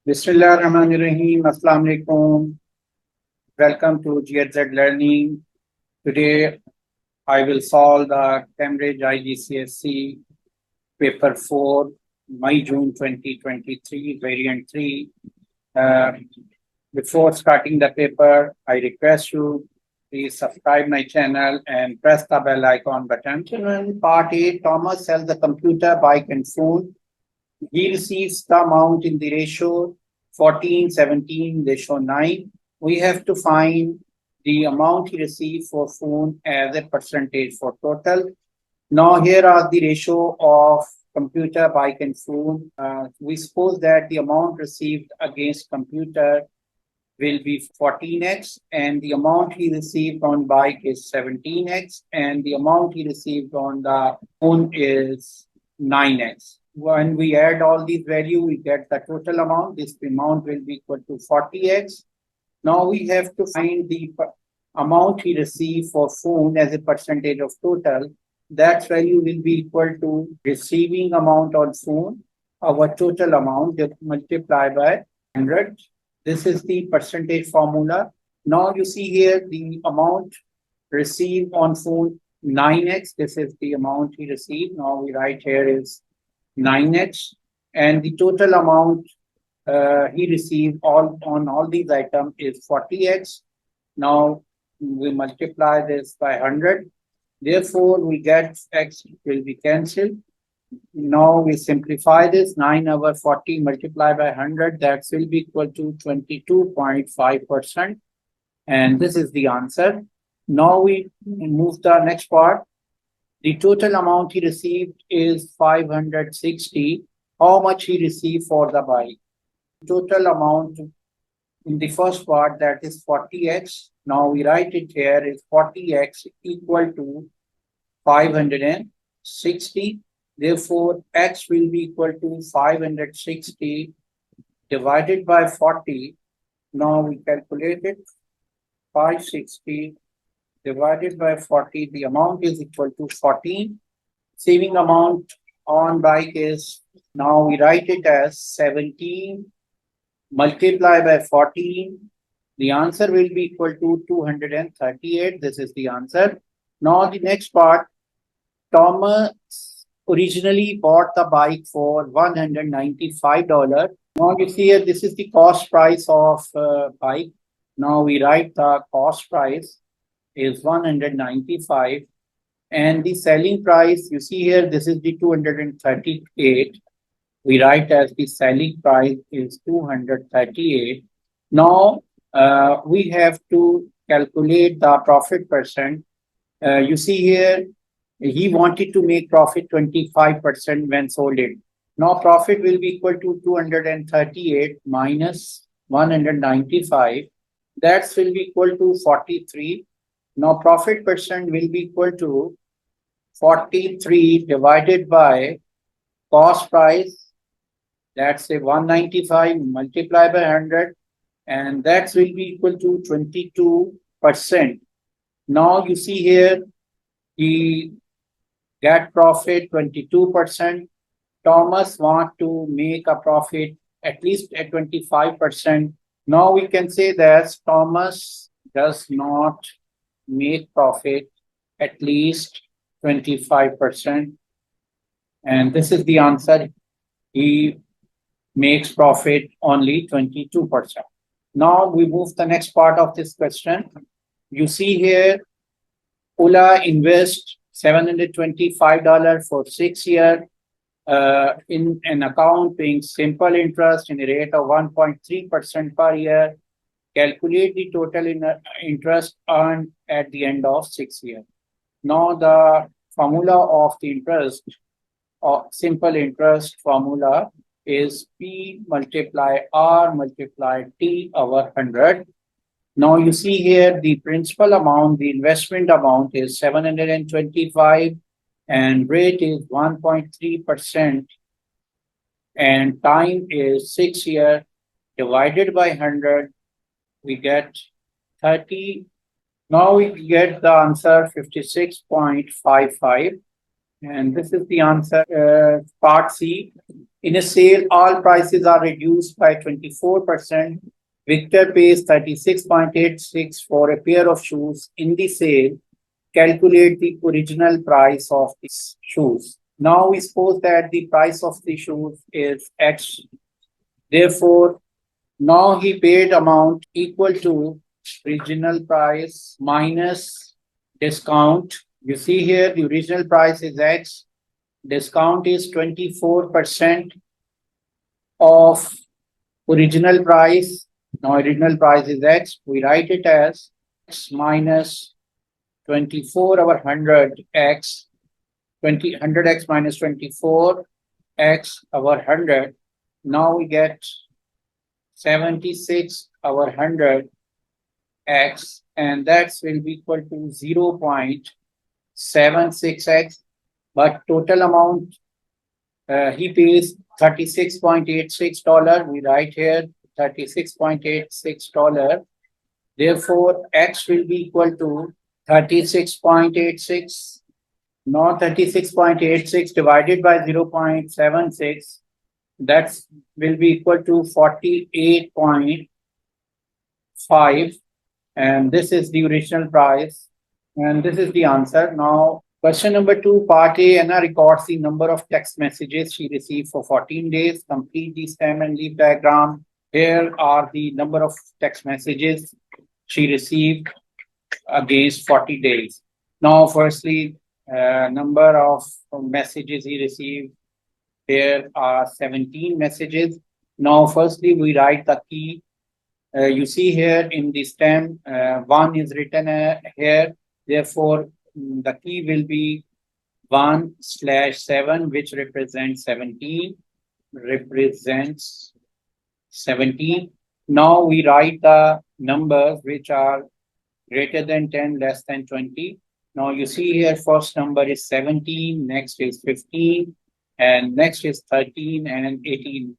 Bismillahirrahmanirrahim. Assalamu alaikum. Welcome to GHZ Learning. Today I will solve the Cambridge IGCSE Paper 4, May-June 2023, Variant 3. Before starting the paper, I request you please subscribe my channel and press the bell icon button. Children, Part 8, Thomas sells the computer, bike and phone. He receives the amount in the ratio 14:17 ratio 9. We have to find the amount he received for phone as a percentage for total. Now here are the ratio of computer, bike and phone. We suppose that the amount received against computer will be 14x, and the amount he received on bike is 17x, and the amount he received on the phone is 9x. When we add all these values, we get the total amount. This amount will be equal to 40x. Now we have to find the amount he received for phone as a percentage of total. That value will be equal to receiving amount on phone, our total amount multiplied by 100. This is the percentage formula. Now you see here the amount received on phone 9x. This is the amount he received. Now we write here is 9x, and the total amount he received on all these items is 40x. Now we multiply this by 100. Therefore, we get x will be cancelled. Now we simplify this. 9 over 40 multiplied by 100, that will be equal to 22.5%. And this is the answer. Now we move the next part. The total amount he received is 560. How much he received for the bike? Total amount in the first part, that is 40x. Now we write it here is 40x equal to 560. Therefore, x will be equal to 560 divided by 40. Now we calculate it. 560 divided by 40, the amount is equal to 14. Saving amount on bike is, now we write it as 17 multiplied by 14. The answer will be equal to 238. This is the answer. Now the next part, Thomas originally bought the bike for $195. Now you see here, this is the cost price of bike. Now we write the cost price is 195, and the selling price, you see here, this is the 238. We write as the selling price is 238. Now we have to calculate the profit percent. You see here, he wanted to make profit 25% when sold it. Now profit will be equal to 238 minus 195. That will be equal to 43. Now profit percent will be equal to 43 divided by cost price. That's a 195 multiplied by 100, and that will be equal to 22%. Now you see here, he get profit 22%. Thomas want to make a profit at least at 25%. Now we can say that Thomas does not make profit at least 25%. And this is the answer. He makes profit only 22%. Now we move the next part of this question. You see here, Ula invests $725 for 6 years in an account paying simple interest in a rate of 1.3% per year. Calculate the total interest earned at the end of 6 years. Now the formula of the interest, or simple interest formula, is P multiply R multiply T over 100. Now you see here the principal amount, the investment amount is 725, and rate is 1.3%, and time is 6 years. Divided by 100, we get 30. Now we get the answer 56.55. And this is the answer. Part C. In a sale, all prices are reduced by 24%. Victor pays 36.86 for a pair of shoes in the sale. Calculate the original price of these shoes. Now we suppose that the price of the shoes is X. Therefore, now he paid amount equal to original price minus discount. You see here the original price is X. Discount is 24% of original price. Now original price is X. We write it as X minus 24 over 100 X. 100X minus 24 X over 100. Now we get 76 over 100 X, and that will be equal to 0.76X. But total amount he pays $36.86. We write here $36.86. Therefore, X will be equal to 36.86. Now 36.86 divided by 0.76, that will be equal to 48.5. And this is the original price. And this is the answer. Now, question number 2, part A. Anna records the number of text messages she received for 14 days. Complete the stem and leaf diagram. Here are the number of text messages she received against 40 days. Now, firstly, number of messages he received. There are 17 messages. Now, firstly, we write the key. You see here in the stem, 1 is written here. Therefore, the key will be 1/7, which represents 17. Now we write the numbers which are greater than 10, less than 20. Now you see here, first number is 17, next is 15, and next is 13 and 18.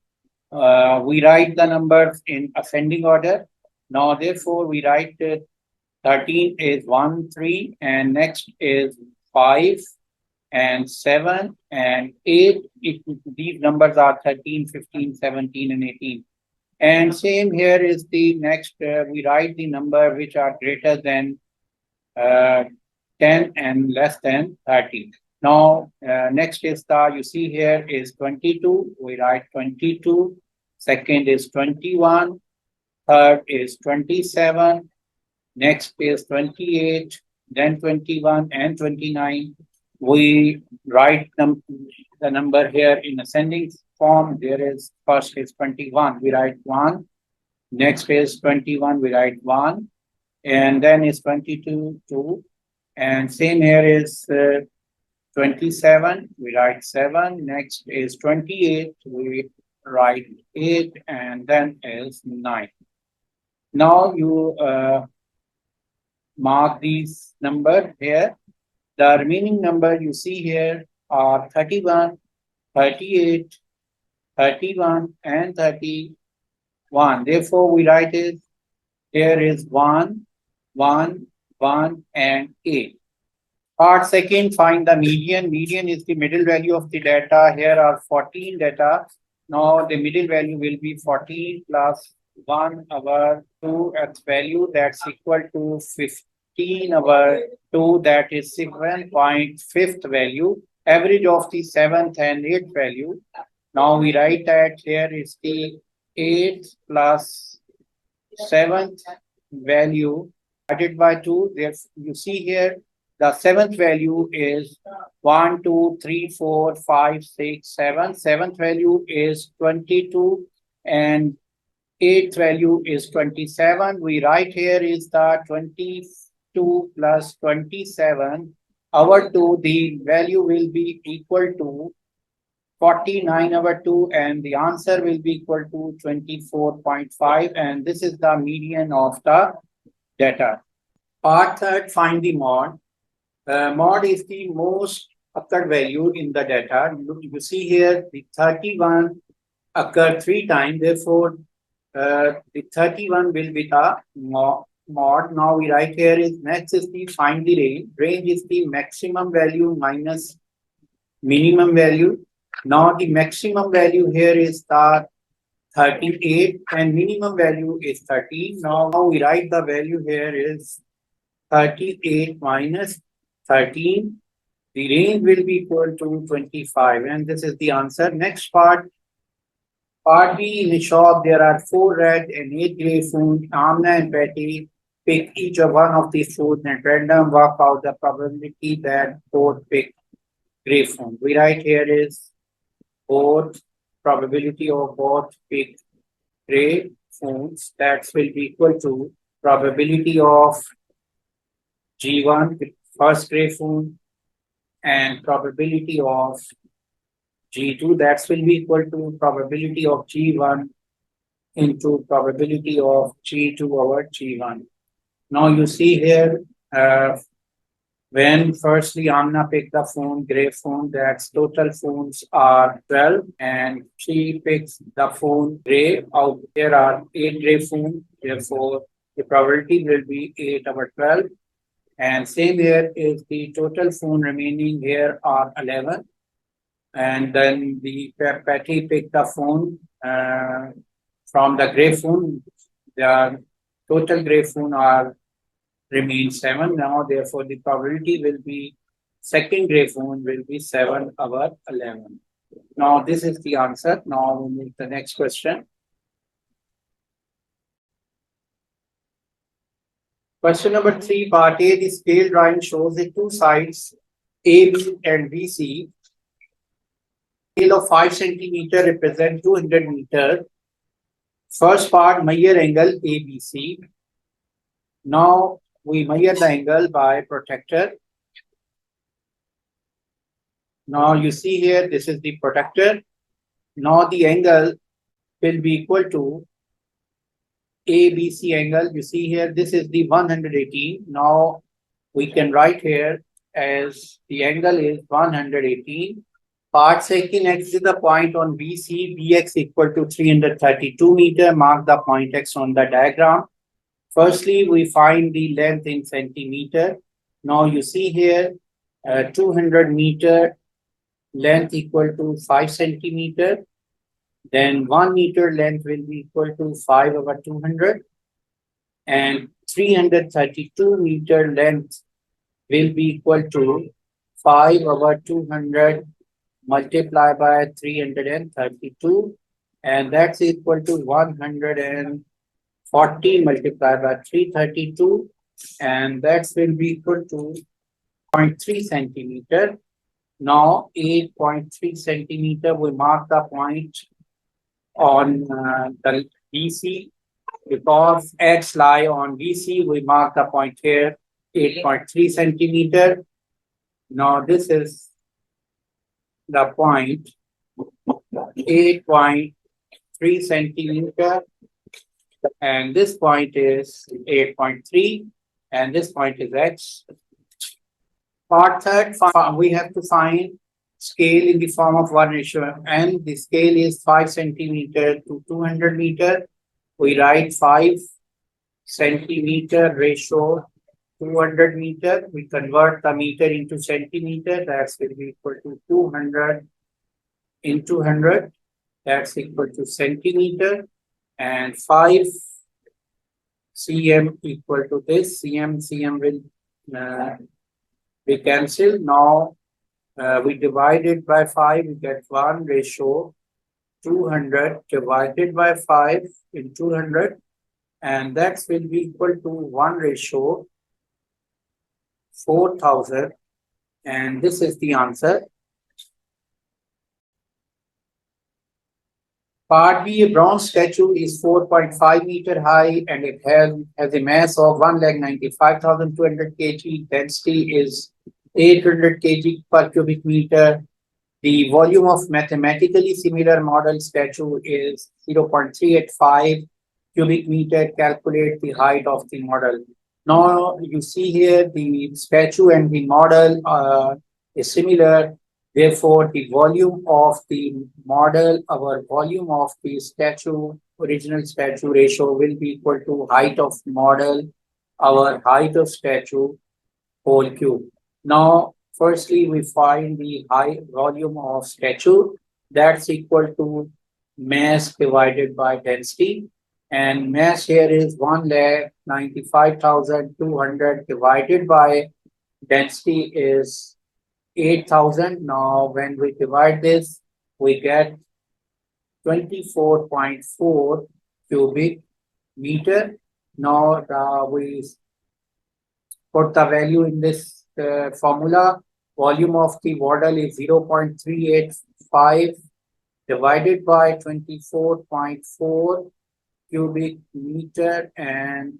We write the numbers in ascending order. Now, therefore, we write 13 is 1, 3, and next is 5, and 7, and 8. These numbers are 13, 15, 17, and 18. And same here is the next, we write the number which are greater than 10 and less than 30. Now, next is you see here is 22. We write 22. Second is 21. Third is 27. Next is 28. Then 21 and 29. We write the number here in ascending form. There is first is 21. We write 1. Next is 21. We write 1. And then is 22, 2. And same here is 27, we write 7. Next is 28, we write 8, and then is 9. Now you mark these numbers here. The remaining number you see here are 31, 38, 31, and 31. Therefore, we write it, here is 1, 1, 1, and 8. Part second, find the median. Median is the middle value of the data. Here are 14 data. Now the middle value will be 14 plus 1 over 2 its value, that's equal to 15 over 2, that is 7.5th value. Average of the 7th and 8th value. Now we write that here is the 8th plus 7th value divided by 2. There you see here the 7th value is 1, 2, 3, 4, 5, 6, 7. 7th value is 22 and 8th value is 27. We write here is the 22 plus 27 over 2. The value will be equal to 49 over 2, and the answer will be equal to 24.5, and this is the median of the data. Part third, find the mod. Mod is the most occurred value in the data. You see here the 31 occurred 3 times, therefore the 31 will be the mod. Now we write here is next is the find the range. Range is the maximum value minus minimum value. Now the maximum value here is the 38 and minimum value is 13. Now we write the value here is 38 minus 13. The range will be equal to 25 and this is the answer. Next part. Part B, in the shop there are 4 red and 8 grey food. Amna and Betty pick each of one of these foods and random work out the probability that both pick grey food. We write here is both probability of both pick grey foods, that will be equal to probability of G1 first grey food and probability of G2, that will be equal to probability of G1 into probability of G2 over G1. Now you see here, when firstly Amna picked the phone, grey phone, that's total phones are 12 and she picks the phone grey. Out there are 8 grey phones, therefore the probability will be 8 over 12. And same here is the total phone remaining here are 11. And then the Patty picked the phone from the grey phone. The total grey phone are remain 7 now, therefore the probability will be second grey phone will be 7 over 11. Now this is the answer. Now we move to the next question. Question number 3, part A, the scale drawing shows the two sides AB and BC. Scale of 5 centimeter represent 200 meter. First part, measure angle ABC. Now we measure the angle by protractor. Now you see here, this is the protractor. Now the angle will be equal to ABC angle. You see here, this is the 118. Now we can write here as the angle is 118. Part second, X is the point on BC, BX equal to 332 meter. Mark the point X on the diagram. Firstly, we find the length in centimeter. Now you see here, 200 meter length equal to 5 centimeter. Then 1 meter length will be equal to 5 over 200. And 332 meter length will be equal to 5 over 200 multiplied by 332. And that's equal to 140 multiplied by 332. And that will be equal to 0.3 centimeter. Now 8.3 centimeter, we mark the point on the BC. Because X lie on BC, we mark the point here 8.3 centimeter. Now this is the point 8.3 centimeter and this point is 8.3 and this point is X. Part third, we have to find scale in the form of 1:n. The scale is 5 centimeter to 200 meter. We write 5 centimeter ratio 200 meter. We convert the meter into centimeter. That's will be equal to 200 into 100. That's equal to centimeter. And 5 cm equal to this. Cm will be cancelled. Now we divide it by 5. We get 1 ratio 200 divided by 5 in 200. And that will be equal to 1 ratio 4,000 and this is the answer. Part B, a bronze statue is 4.5 meter high and it has a mass of 1,95,200 kg. Density is 800 kg per cubic meter. The volume of mathematically similar model statue is 0.385 cubic meter. Calculate the height of the model. Now you see here the statue and the model is similar. Therefore, the volume of the model, our volume of the statue, original statue ratio will be equal to height of model, our height of statue, whole cube. Now, Firstly, we find the high volume of statue, that's equal to mass divided by density. And mass here is 1,95,200 divided by density is 8,000. Now, when we divide this, we get 24.4 cubic meter. Now, we put the value in this formula. Volume of the model is 0.385 divided by 24.4 cubic meter, and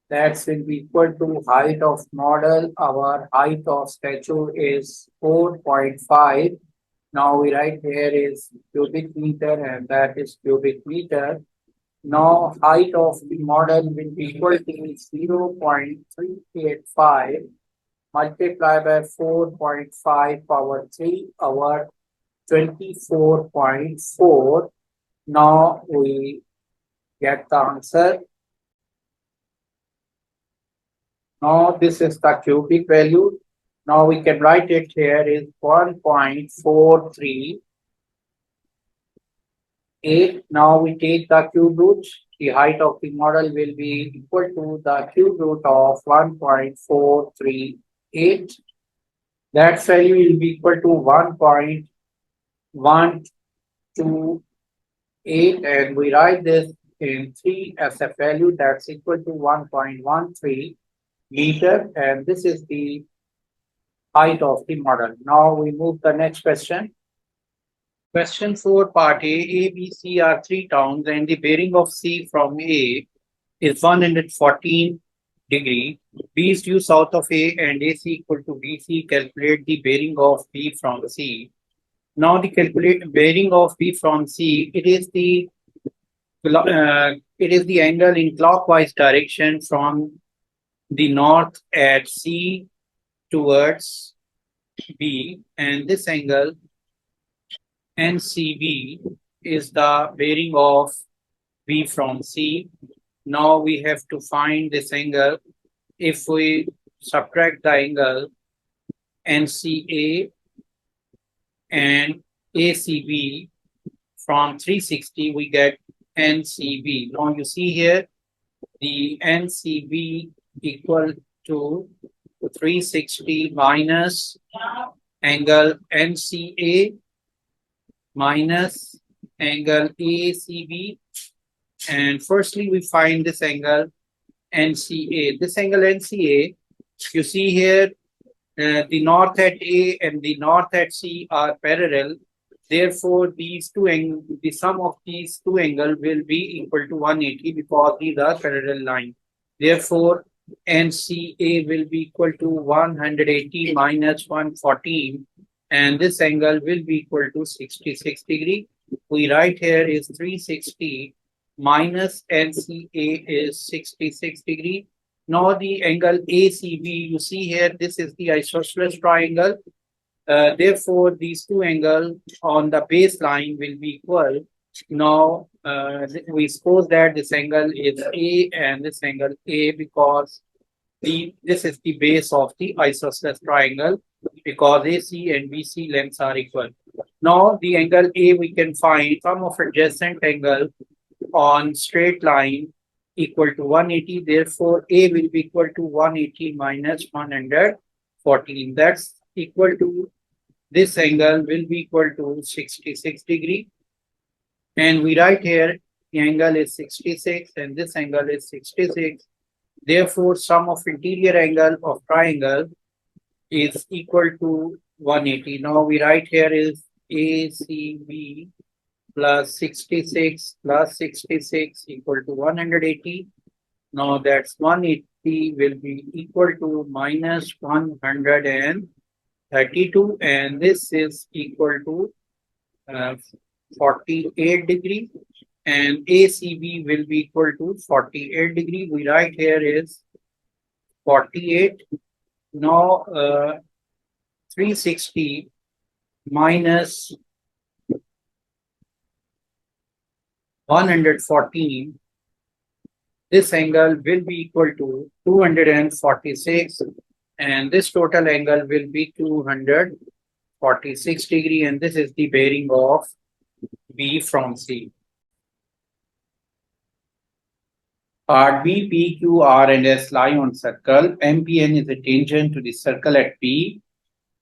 that will be equal to height of model. Our height of statue is 4.5. Now we write here is cubic meter, and that is cubic meter. Now height of the model will be equal to 0.385 multiplied by 4.5 power 3 over 24.4. Now we get the answer. Now this is the cubic value. Now we can write it here is 1.438. Now we take the cube root. The height of the model will be equal to the cube root of 1.438. That value will be equal to 1.128, and we write this in 3 as a value that's equal to 1.13 meter, and this is the height of the model. Now we move the next question. Question 4, part A, B, C are three towns, and the bearing of C from A is 114 degree. B is due south of A and AC equal to BC. Calculate the bearing of B from C. Now the calculate bearing of B from C, it is the angle in clockwise direction from the north at C towards B, and this angle NCB is the bearing of B from C. Now we have to find this angle. If we subtract the angle NCA and ACB from 360, we get NCB. Now you see here the NCB equal to 360 minus angle NCA minus angle ACB. And firstly, we find this angle NCA. This angle NCA, you see here, the north at A and the north at C are parallel. Therefore, the sum of these two angles will be equal to 180 because these are parallel lines. Therefore, NCA will be equal to 180 minus 114, and this angle will be equal to 66 degree. We write here is 360 minus NCA is 66 degree. Now the angle ACB, you see here, this is the isosceles triangle. Therefore, these two angles on the baseline will be equal. Now, we suppose that this angle is A and this angle A because this is the base of the isosceles triangle because AC and BC lengths are equal. Now, the angle A we can find sum of adjacent angle on straight line equal to 180. Therefore, A will be equal to 180 minus 114. That's equal to, this angle will be equal to 66 degree. And we write here the angle is 66 and this angle is 66. Therefore, sum of interior angle of triangle is equal to 180. Now we write here is ACB plus 66 equal to 180. Now that's 180 will be equal to minus 132, and this is equal to 48 degree, and ACB will be equal to 48 degree. We write here is 48. Now 360 minus 114, this angle will be equal to 246, And this total angle will be 246 degree, and this is the bearing of B from C. Part B, P, Q, R, and S lie on circle. MPN is a tangent to the circle at P.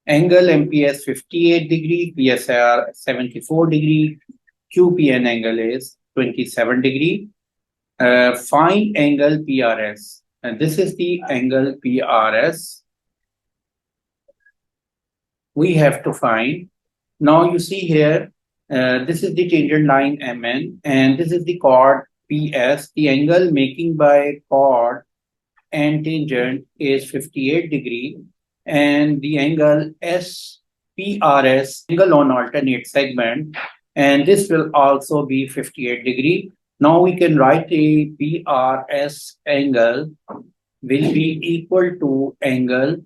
Angle MPS 58 degree, PSR 74 degree, QPN angle is 27 degree. Find angle PRS. And this is the angle PRS we have to find. Now you see here, this is the tangent line MN, and this is the chord PS. The angle making by chord and tangent is 58 degree, and the angle SPRS, angle on alternate segment, and this will also be 58 degree. Now we can write a PRS angle will be equal to angle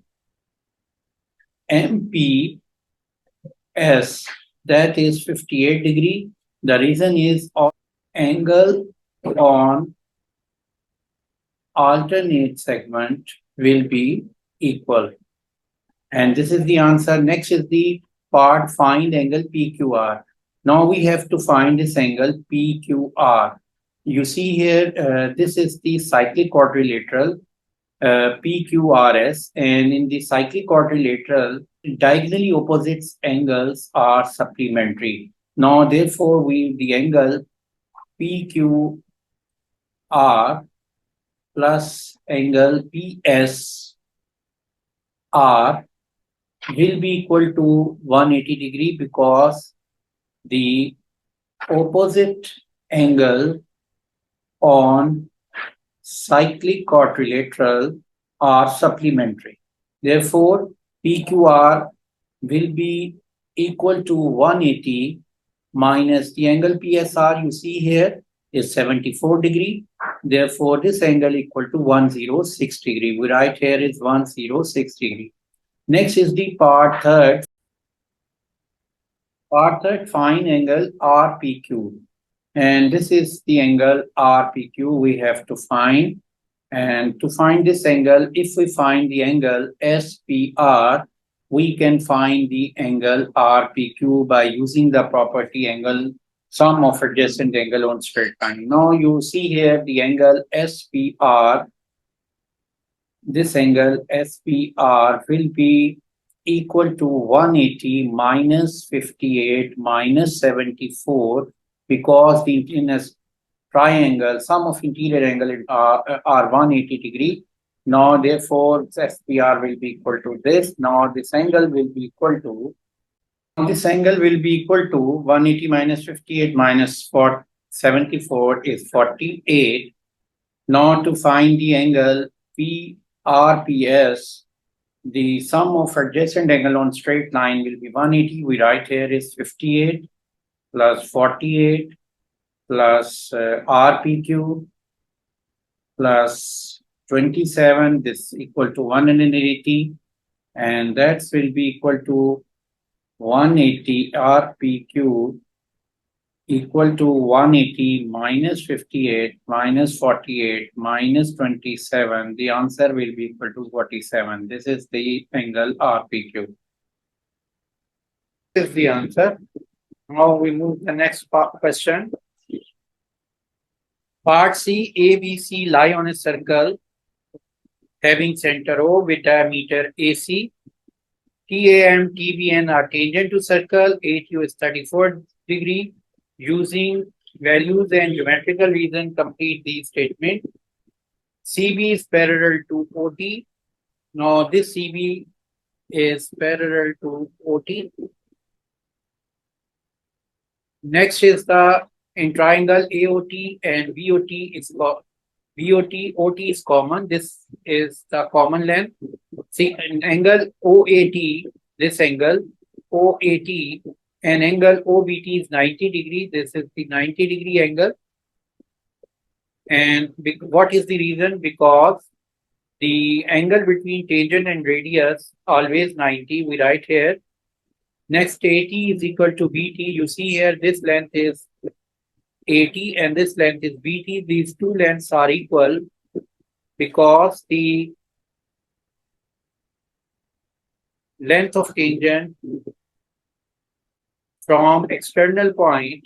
MPS, that is 58 degree. The reason is angle on alternate segment will be equal. And this is the answer. Next is the part find angle PQR. Now we have to find this angle PQR. You see here, this is the cyclic quadrilateral PQRS, and in the cyclic quadrilateral, diagonally opposite angles are supplementary. Now, therefore, the angle PQR plus angle PSR will be equal to 180 degree, because the opposite angle on cyclic quadrilateral are supplementary. Therefore, PQR will be equal to 180 minus the angle PSR you see here is 74 degree. Therefore, this angle equal to 106 degree. We write here is 106 degree. Next is the part third. Part third, find angle RPQ. And this is the angle RPQ we have to find. And to find this angle, if we find the angle SPR, we can find the angle RPQ by using the property angle sum of adjacent angle on straight line. Now you see here the angle SPR. This angle SPR will be equal to 180 minus 58 minus 74, because the in a triangle, sum of interior angle are 180 degree. Now, therefore, SPR will be equal to this. Now, this angle will be equal to 180 minus 58 minus 74 is 48. Now, to find the angle PRPS, the sum of adjacent angle on straight line will be 180. We write here is 58 plus 48 plus RPQ plus 27, this equal to 180, and that will be equal to 180 RPQ equal to 180 minus 58 minus 48 minus 27. The answer will be equal to 47. This is the angle RPQ. This is the answer. Now we move to the next question. Part C, A, B, C lie on a circle having center O with diameter AC. TAM, TBN are tangent to circle. AQ is 34 degree. Using values and geometrical reason, complete the statement. CB is parallel to OT. Now this CB is parallel to OT. Next is the in triangle AOT and BOT is OT is common. This is the common length. See, an angle OAT, this angle OAT, and angle OBT is 90 degree. This is the 90 degree angle. And what is the reason? Because the angle between tangent and radius always 90. We write here. Next, AT is equal to BT. You see here this length is AT and this length is BT. These two lengths are equal because the length of tangent from external point,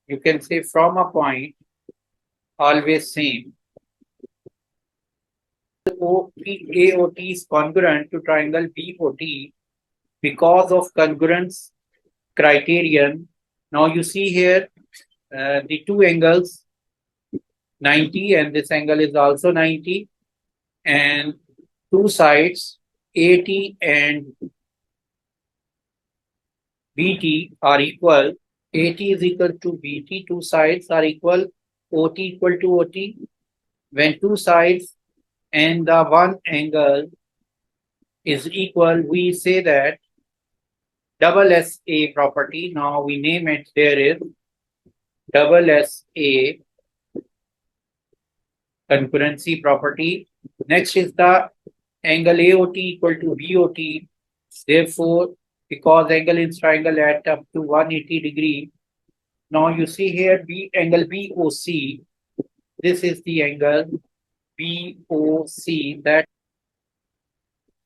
you can say from a point, always same. AOT is congruent to triangle BOT because of congruence criterion. Now you see here the two angles 90 and this angle is also 90 and two sides AT and BT are equal. AT is equal to BT, two sides are equal, OT equal to OT. When two sides and the one angle is equal, we say that double SA property. Now we name it, there is double SA concurrency property. Next is the angle AOT equal to BOT. Therefore, because angle in triangle at up to 180 degree. Now you see here angle BOC. This is the angle BOC. That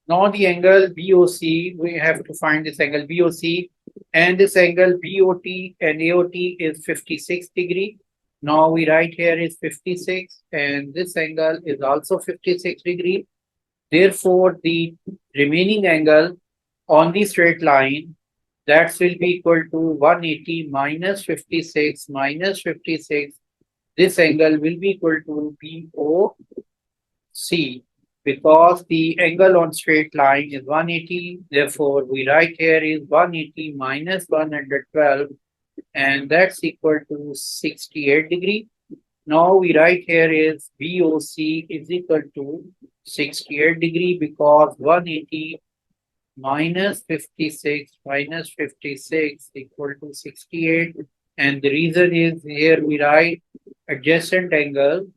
now the angle BOC, we have to find this angle BOC, and this angle BOT and AOT is 56 degree. Now we write here is 56 and this angle is also 56 degree. Therefore, the remaining angle on the straight line, that will be equal to 180 minus 56 minus 56. This angle will be equal to BOC because the angle on straight line is 180. Therefore, we write here is 180 minus 112 and that's equal to 68 degree. Now we write here is BOC is equal to 68 degree because 180 minus 56 minus 56 equal to 68. And the reason is here we write adjacent angle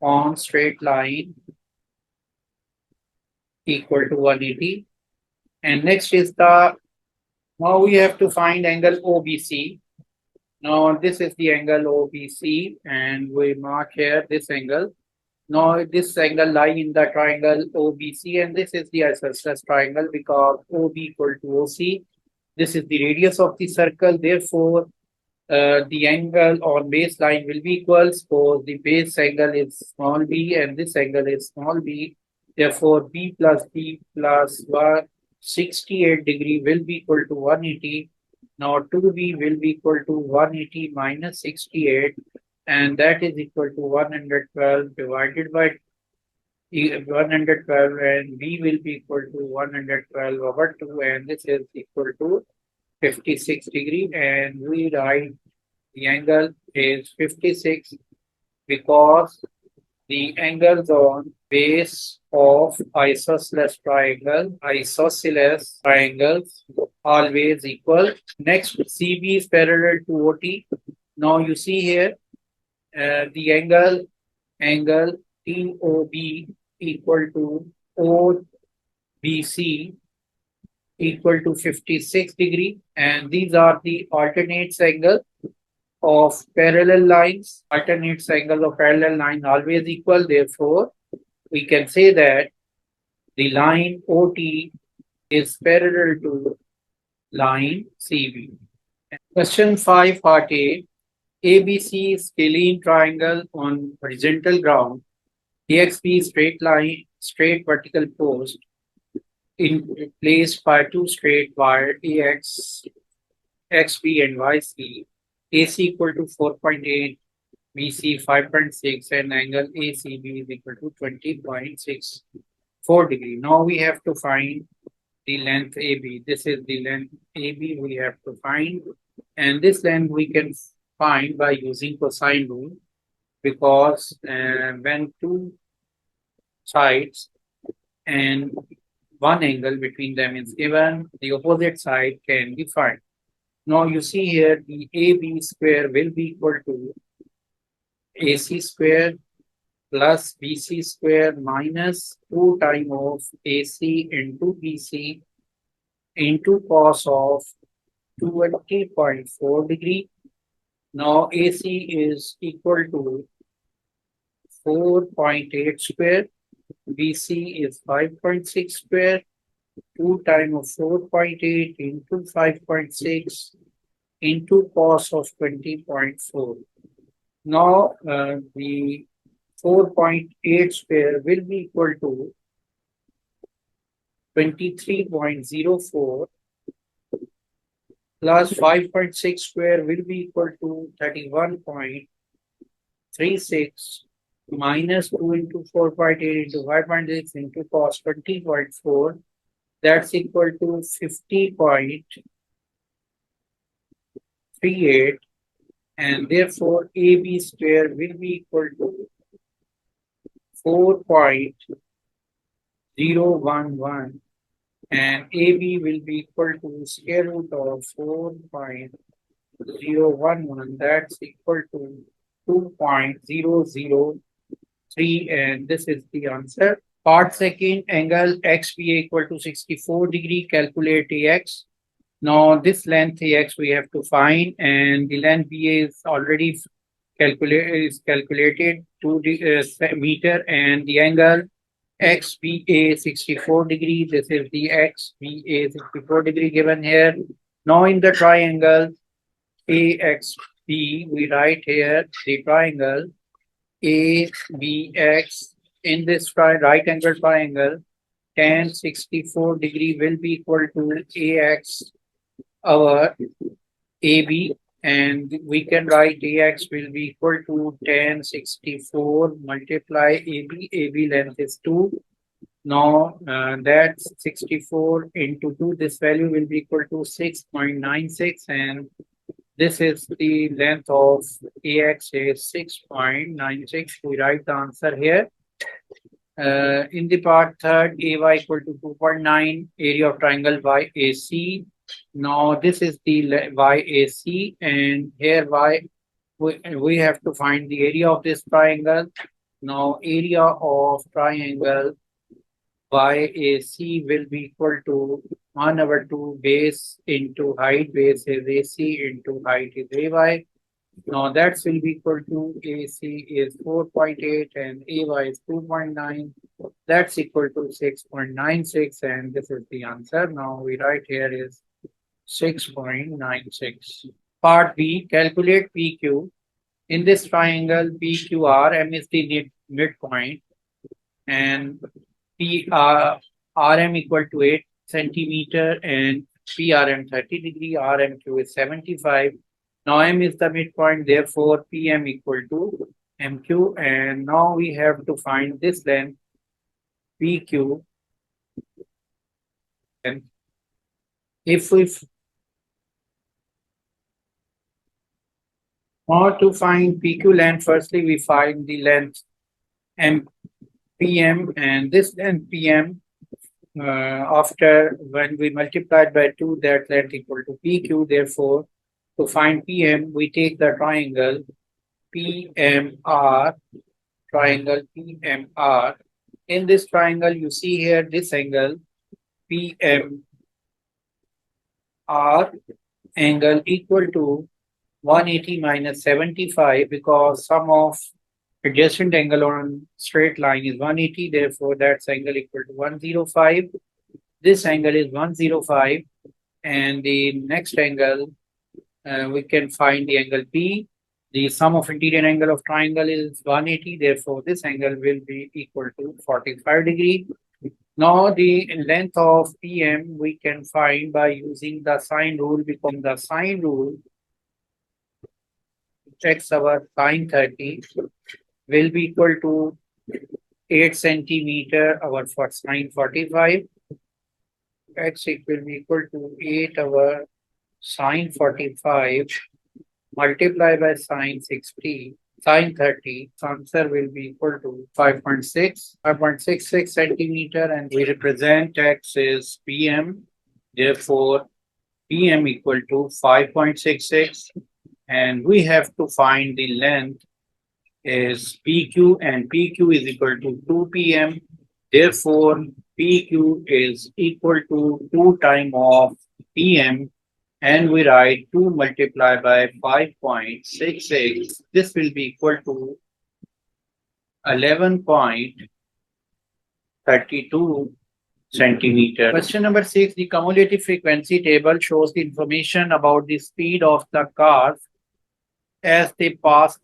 on straight line equal to 180. And next is the, now we have to find angle OBC. Now this is the angle OBC and we mark here this angle. Now this angle lie in the triangle OBC and this is the isosceles triangle because OB equal to OC. This is the radius of the circle. Therefore, the angle on baseline will be equal. So the base angle is small b and this angle is small b. Therefore, b plus 1, 68 degree will be equal to 180. Now 2b will be equal to 180 minus 68 and that is equal to 112 divided by 112 and b will be equal to 112 over 2 and this is equal to 56 degree and we write the angle is 56 because the angles on base of isosceles triangles always equal. Next, CB is parallel to OT. Now you see here the angle TOB equal to OBC equal to 56 degree and these are the alternate angles of parallel lines. Alternate angles of parallel lines always equal. Therefore, we can say that the line OT is parallel to line CB. Question 5 part A. ABC scalene triangle on horizontal ground. DXB straight vertical post placed by two straight wire AX, XB and YC. AC equal to 4.8, BC 5.6 and angle ACB is equal to 20.64 degree. Now we have to find the length AB. This is the length AB we have to find and this length we can find by using cosine rule because when two sides and one angle between them is given, the opposite side can be found. Now you see here the AB square will be equal to AC square plus BC square minus 2 times of AC into BC into cos of 20.4 degree. Now AC is equal to 4.8 square BC is 5.6 square, 2 times of 4.8 into 5.6 into cos of 20.4. Now the 4.8 square will be equal to 23.04 plus 5.6 square will be equal to 31.36 minus 2 into 4.8 into 5.6 into cos 20.4. That's equal to 50.38, and therefore AB square will be equal to 4.011, and AB will be equal to square root of 4.011. That's equal to 2.003, and this is the answer. Part second, angle XBA equal to 64 degree. Calculate AX. Now this length AX we have to find, and the length BA is already calculated 2 meter, and the angle XBA 64 degree. This is the XBA 64 degree given here. Now in the triangle AXB, we write here the triangle ABX. In this right angle triangle, tan 64 degree will be equal to AX, our AB, and we can write AX will be equal to tan 64 multiply AB. AB length is 2. Now that's 64 into 2. This value will be equal to 6.96, and this is the length of AX is 6.96. We write the answer here. In the part third, AY equal to 2.9, area of triangle YAC. Now this is the YAC, and here we have to find the area of this triangle. Now area of triangle YAC will be equal to 1/2 base into height. Base is AC into height is AY. Now that will be equal to AC is 4.8 and AY is 2.9. That's equal to 6.96, and this is the answer. Now we write here is 6.96. Part B, calculate PQ. In this triangle PQR, M is the midpoint, and RM equal to 8 centimeter and PRM 30 degree, RMQ is 75. Now M is the midpoint, therefore PM equal to MQ, and now we have to find this length PQ. And if we want to find PQ length, firstly we find the length PM, and this length PM after when we multiply by 2, that length equal to PQ. Therefore, to find PM, we take the triangle PMR. Triangle PMR. In this triangle, you see here this angle PMR angle equal to 180 minus 75, because sum of adjacent angle on straight line is 180. Therefore, that's angle equal to 105. This angle is 105, and the next angle we can find the angle P. The sum of interior angle of triangle is 180. Therefore, this angle will be equal to 45 degree. Now, the length of PM we can find by using the sine rule, because the sine rule checks our sine 30 will be equal to 8 centimeter our for sine 45. X will be equal to 8 our sine 45 multiply by sine 60, sine 30. Answer will be equal to 5.66 centimeter, and we represent X is PM. Therefore, PM equal to 5.66, and we have to find the length is PQ, and PQ is equal to 2 PM. Therefore, PQ is equal to 2 times of PM, and we write 2 multiplied by 5.66. This will be equal to 11.66 32 centimeters. Question number 6. The cumulative frequency table shows the information about the speed of the cars as they pass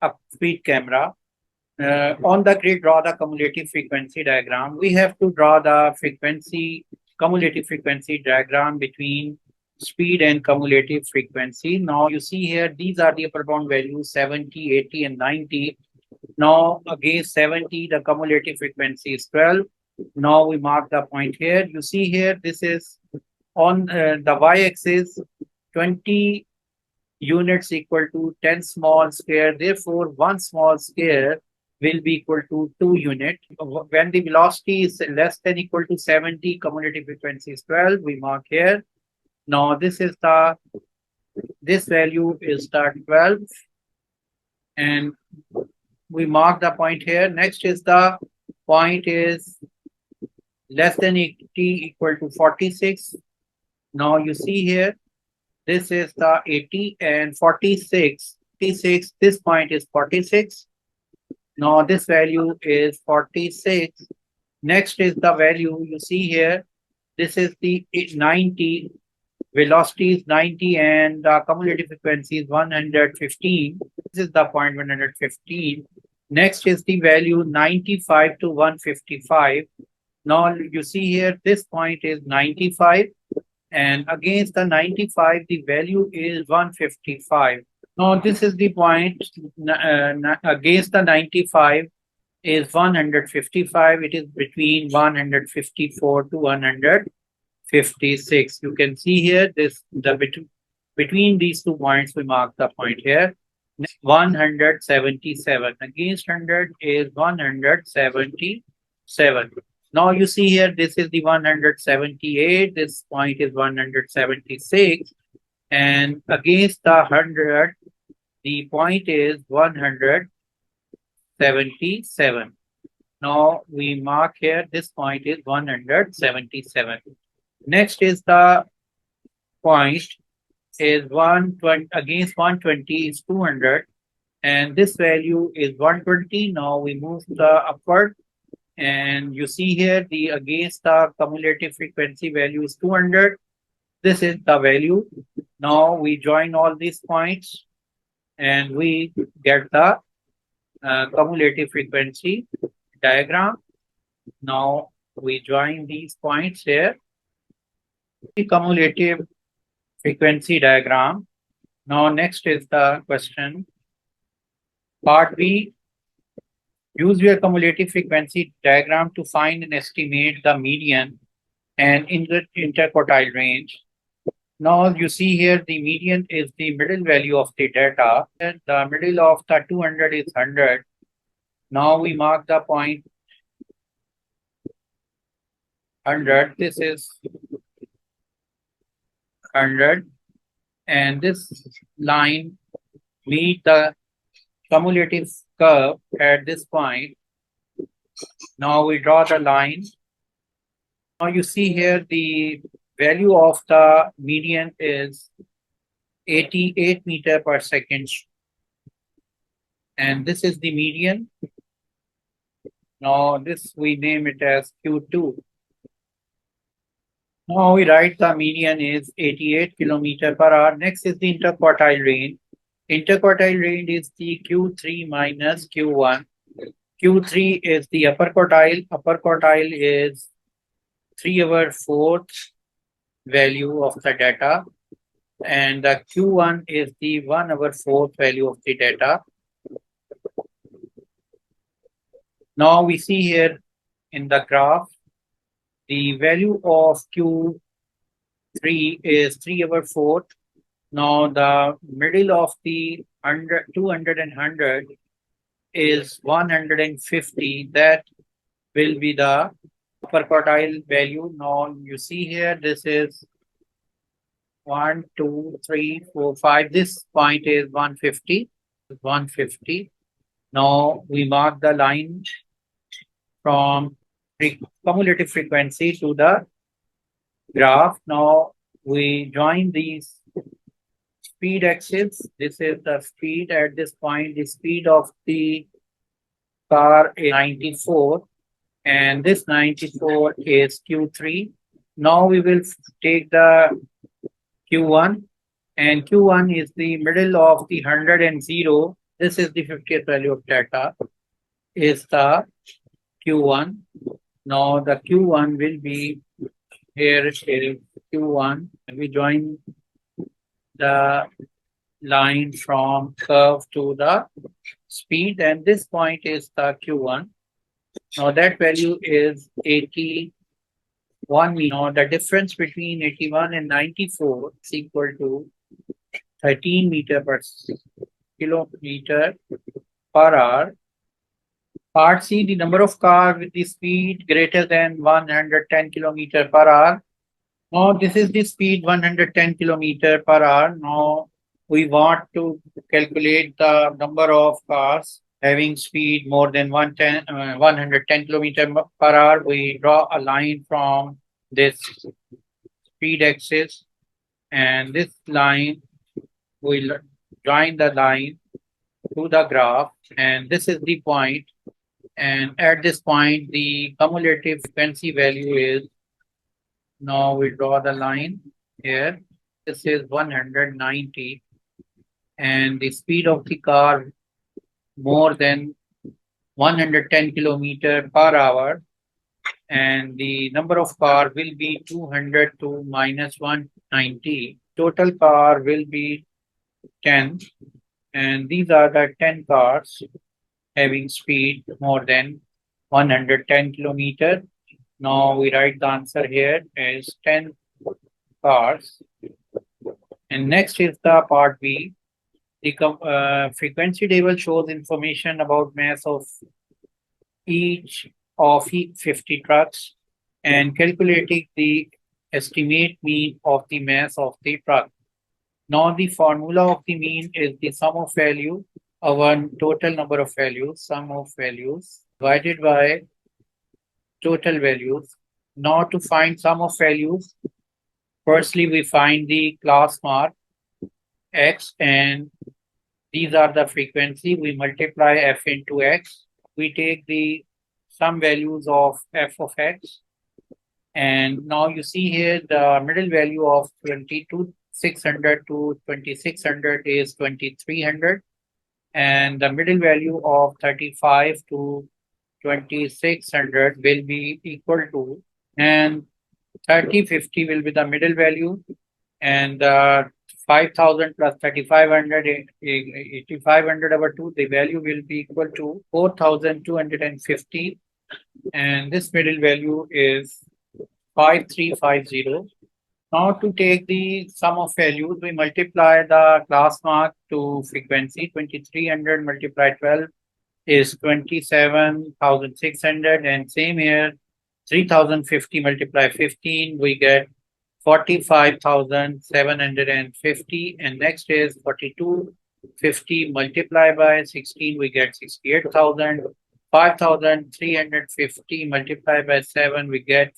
a speed camera. On the grid, draw the cumulative frequency diagram. We have to draw the cumulative frequency diagram between speed and cumulative frequency. Now you see here, these are the upper bound values 70, 80, and 90. Now against 70, the cumulative frequency is 12. Now we mark the point here. You see here, this is on the y-axis, 20 units equal to 10 small square. Therefore, 1 small square will be equal to 2 units. When the velocity is less than equal to 70, cumulative frequency is 12. We mark here. Now this value is the 12, and we mark the point here. Next is the point is less than 80 equal to 46. Now you see here, this is the 80 and 46. This point is 46. Now this value is 46. Next is the value you see here. This is the 90. Velocity is 90 and the cumulative frequency is 115. This is the point 115. Next is the value 95 to 155. Now you see here, this point is 95, and against the 95, the value is 155. Now this is the point against the 95 is 155. It is between 154 to 156. You can see here between these 2 points we mark the point here. 177 against 100 is 177. Now you see here, this is the 178. This point is 176, and against the 100, the point is 177. Now we mark here, this point is 177. Next is the point is 120 against 120 is 200, and this value is 120. Now we move the upward, and you see here the against the cumulative frequency value is 200. This is the value. Now we join all these points and we get the cumulative frequency diagram. Now we join these points here. The cumulative frequency diagram. Now next is the question. Part B. Use your cumulative frequency diagram to find and estimate the median and interquartile range. Now you see here the median is the middle value of the data, and the middle of the 200 is 100. Now we mark the point 100. This is 100, and this line meet the cumulative curve at this point. Now we draw the line. Now you see here the value of the median is 88 meter per second, and this is the median. Now this we name it as Q2. Now we write the median is 88 kilometer per hour. Next is the interquartile range. Interquartile range is the Q3 minus Q1. Q3 is the upper quartile. Upper quartile is 3/4 value of the data, and the Q1 is the 1/4 value of the data. Now we see here in the graph, the value of Q3 is 3/4. Now the middle of the 200 and 100 is 150. That will be the upper quartile value. Now you see here, this is 1, 2, 3, 4, 5. This point is 150. 150. Now we mark the line from cumulative frequency to the graph. Now we join these speed axis. This is the speed at this point. The speed of the car is 94. and this 94 is Q3. Now we will take the Q1, and Q1 is the middle of the 100 and 0. This is the 50th value of data, is the Q1. Now the Q1 will be here is Q1. We join the line from curve to the speed, and this point is the Q1. Now that value is 81 meter. Now the difference between 81 and 94 is equal to 13 meter per kilometer per hour. Part C, the number of cars with the speed greater than 110 kilometer per hour. Now this is the speed 110 kilometer per hour. Now we want to calculate the number of cars having speed more than 110 kilometer per hour. We draw a line from this speed axis, and this line will join the line to the graph, and this is the point. And at this point, the cumulative frequency value is, now we draw the line here. This is 190, and the speed of the car more than 110 kilometer per hour, and the number of car will be 200 to minus 190. Total car will be 10, and these are the 10 cars having speed more than 110 kilometer. Now we write the answer here as 10 cars. And next is the part B. The frequency table shows information about mass of each of 50 trucks and calculating the estimate mean of the mass of the truck. Now the formula of the mean is the sum of value our total number of values, sum of values divided by total values. Now to find sum of values, firstly we find the class mark x, and these are the frequency. We multiply f into x. We take the sum values of f of x, and now you see here the middle value of 22,600 to 2,600 is 2,300. And the middle value of 35 to 2,600 will be equal to, and 3050 will be the middle value, and 5,000 plus 3,500, 8,500 over 2, the value will be equal to 4,250, and this middle value is 5350. Now to take the sum of values, we multiply the class mark to frequency. 2,300 multiplied 12 is 27,600, and same here, 3,050 multiplied 15, we get 45,750, and next is 4250 multiplied by 16, we get 68,000. 5,350 multiplied by 7, we get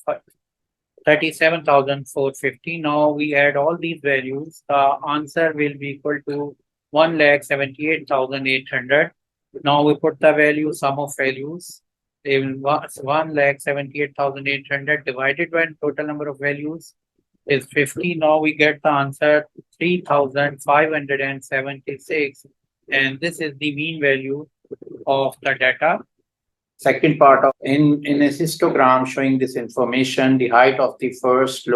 37,450. Now we add all these values. The answer will be equal to 1,78,800. Now we put the value, sum of values. 1,78,800 divided by total number of values is 50. Now we get the answer 3,576, and this is the mean value of the data. Second part of in a histogram showing this information, the height of the first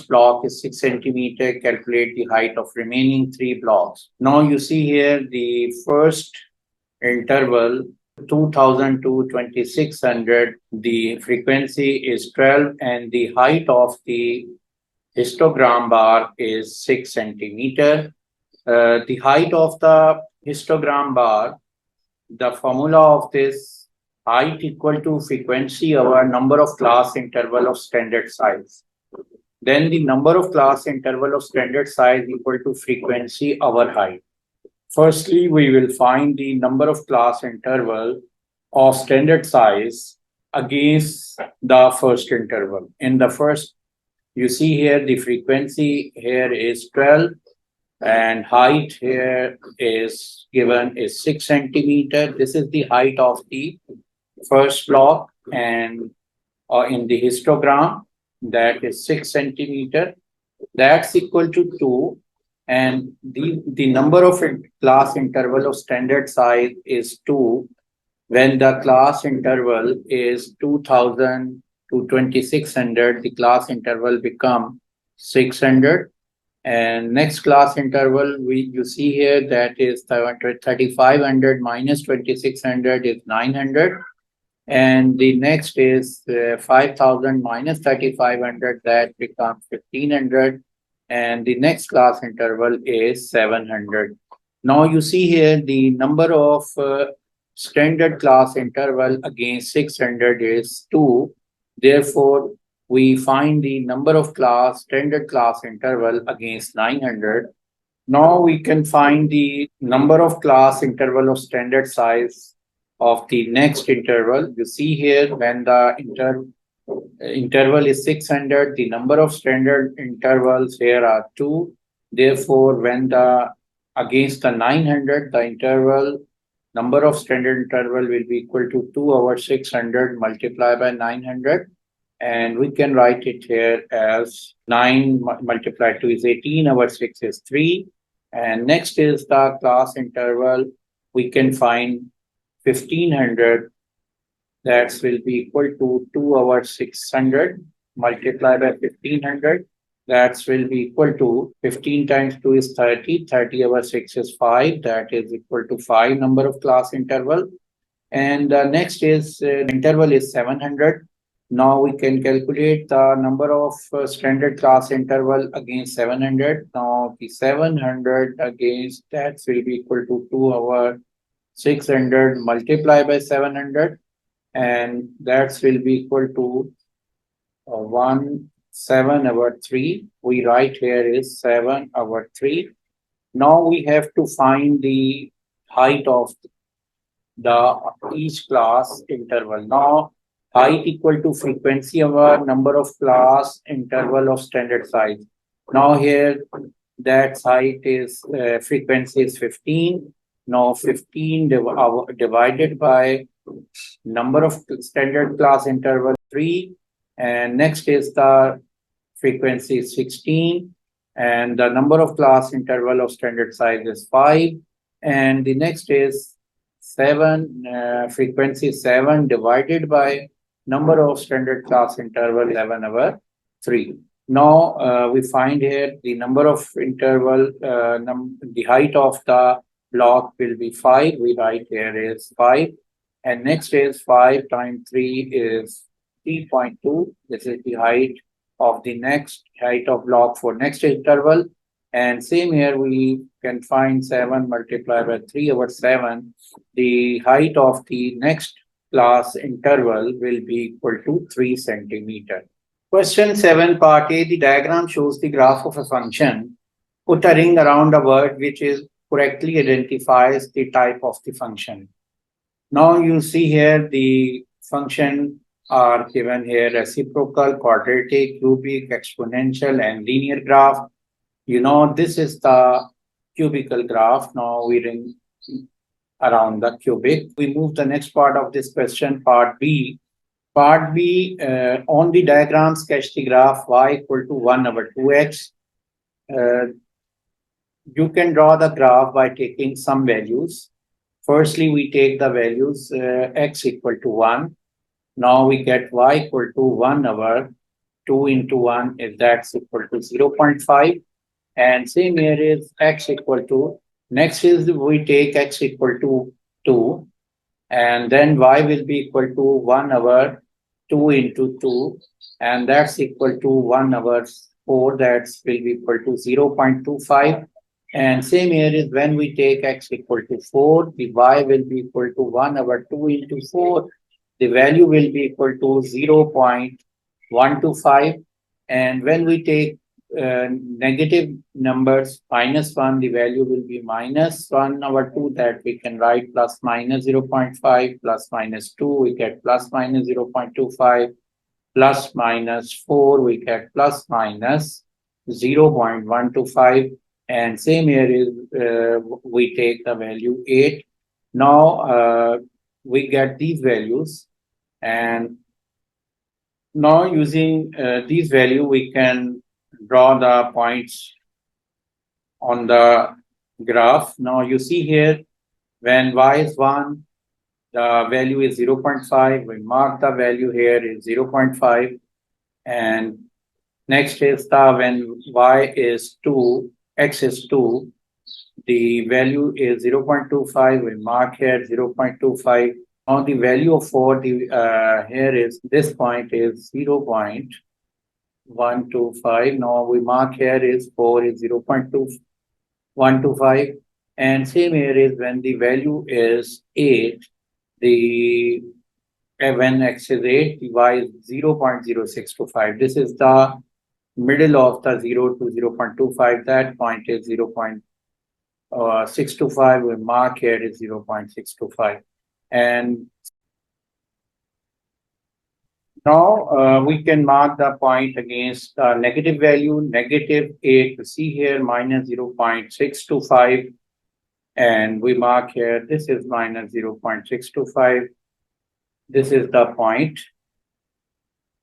block is 6 centimeter. Calculate the height of remaining 3 blocks. Now you see here the first interval 2,000 to 2,600. The frequency is 12, and the height of the histogram bar is 6 centimeter. The height of the histogram bar, the formula of this height equal to frequency over number of class interval of standard size. Then the number of class interval of standard size equal to frequency over height. Firstly, we will find the number of class interval of standard size against the first interval. In the first, you see here the frequency here is 12, and height here is given is 6 centimeter. This is the height of the first block, and in the histogram, that is 6 centimeter, that's equal to 2, and the number of class interval of standard size is 2. When the class interval is 2000 to 2600, the class interval become 600. And next class interval, you see here, that is 3500 minus 2600 is 900. And the next is 5000 minus 3500, that becomes 1500. And the next class interval is 700. Now you see here the number of standard class interval against 600 is 2. Therefore, we find the number of standard class interval against 900. Now we can find the number of class interval of standard size of the next interval. You see here, when the interval is 600, the number of standard intervals here are 2. Therefore, when against the 900, the number of standard interval will be equal to 2 over 600 multiplied by 900. And we can write it here as 9 multiplied 2 is 18 over 6 is 3. And next is the class interval. We can find 1500. That will be equal to 2 over 600 multiplied by 1500. That will be equal to 15 times 2 is 30. 30 over 6 is 5. That is equal to 5 number of class interval. And the next is interval is 700. Now we can calculate the number of standard class interval against 700. Now the 700 against that will be equal to 2 over 600 multiplied by 700. And that will be equal to 7 over 3. We write here is 7 over 3. Now we have to find the height of each class interval. Now height equal to frequency over number of class interval of standard size. Now here that height is frequency is 15. Now 15 divided by number of standard class interval 3. And next is the frequency is 16. And the number of class interval of standard size is 5. And the next is 7, frequency 7 divided by number of standard class interval 11 over 3. Now we find here the number of interval, the height of the block will be 5. We write here is 5. And next is 5 times 3 is 3.2. This is the height of the next height of block for next interval. And same here, we can find 7 multiplied by 3 over 7. The height of the next class interval will be equal to 3 centimeter. Question 7, part A. The diagram shows the graph of a function. Put a ring around a word which is correctly identifies the type of the function. Now you see here the function are given here: reciprocal, quadratic, cubic, exponential, and linear graph. You know, this is the cubical graph. Now we ring around the cubic. We move the next part of this question, part B. Part B, on the diagram, sketch the graph y equal to 1 over 2x. You can draw the graph by taking some values. Firstly, we take the values x equal to 1. Now we get y equal to 1 over 2 into 1 is that's equal to 0.5. And same here is x equal to, next is we take x equal to 2. And then y will be equal to 1 over 2 into 2. And that's equal to 1 over 4. That will be equal to 0.25. And same here is when we take x equal to 4, the y will be equal to 1 over 2 into 4. The value will be equal to 0.125. And when we take negative numbers, -1, the value will be -1 over 2, that we can write plus minus 0.5, plus minus 2, we get plus minus 0.25, plus minus 4, we get plus minus 0.125. And same here is we take the value 8. Now we get these values, And now using these value, we can draw the points on the graph. Now you see here, when y is 1, the value is 0.5. We mark the value here is 0.5. And next is the when y is 2, x is 2, the value is 0.25. We mark here 0.25. Now the value of 4 here is this point is 0.125. Now we mark here is 4 is 0.2125. And same here is when the value is 8, the when x is 8, the y is 0.0625. This is the middle of the 0 to 0.25. That point is 0.625. We mark here is 0.625. And now we can mark the point against the negative value, negative 8. You see here minus 0.625. And we mark here, this is minus 0.625. This is the point.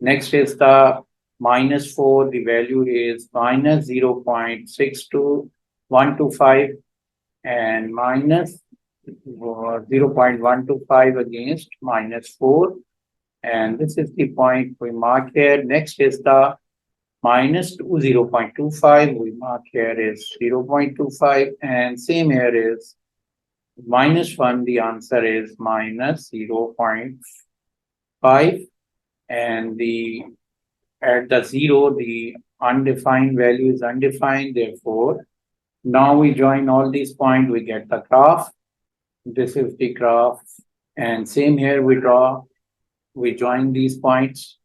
Next is the minus 4. The value is minus 0.62125 and minus 0.125 against minus 4. And this is the point we mark here. Next is the minus 2, 0.25. We mark here is 0.25. And same here is minus 1. The answer is minus 0.5. And at the 0, the undefined value is undefined. Therefore, now we join all these points, we get the graph. This is the graph. And same here we join these points.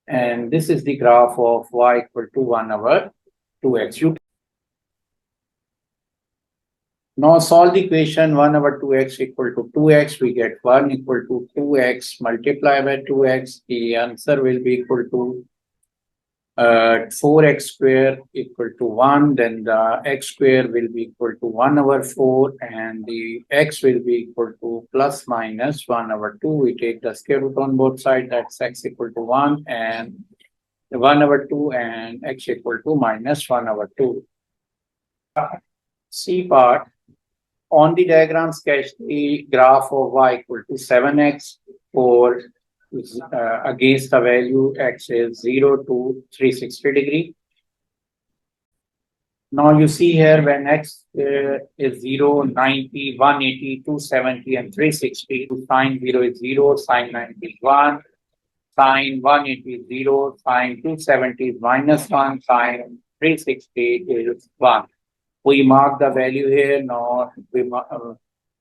And this is the graph of y equal to 1/2x. Now solve the equation 1/2x equal to 2x. We get 1 equal to 2x multiplied by 2x. The answer will be equal to 4x square equal to 1. Then the x square will be equal to 1/4. And the x will be equal to plus minus 1/2. We take the square root on both sides. That's x equal to 1 and 1/2 and x equal to minus 1/2. C part. On the diagram, sketch the graph of y equal to 7x for against the value x is 0 to 360 degree. Now you see here when x is 0, 90, 180, 270 and 360, sine 0 is 0, sine 90 is 1, sine 180 is 0, sine 270 is minus 1, sine 360 is 1. We mark the value here. Now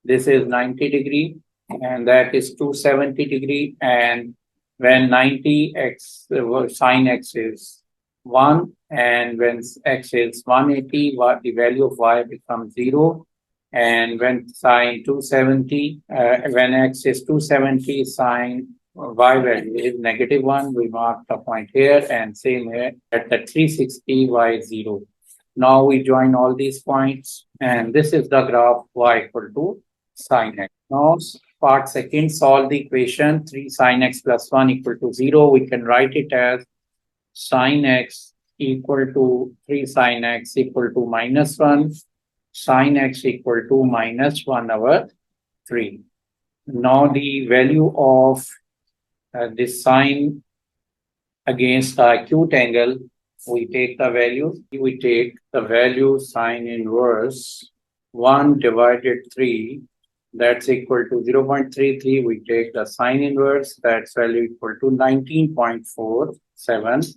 this is 90 degree and that is 270 degree. And when 90x sine x is 1 and when x is 180, the value of y becomes 0. And when sine 270, when x is 270, sine y value is -1. We mark the point here and same here at the 360 y is 0. Now we join all these points and this is the graph y equal to sine x. Now part second, solve the equation 3 sine x plus 1 equal to 0. We can write it as sine x equal to 3 sine x equal to -1, sine x equal to minus 1/3. Now the value of this sine against the acute angle, we take the value sine inverse 1 divided 3, that's equal to 0.33. We take the sine inverse, that's value equal to 19.47.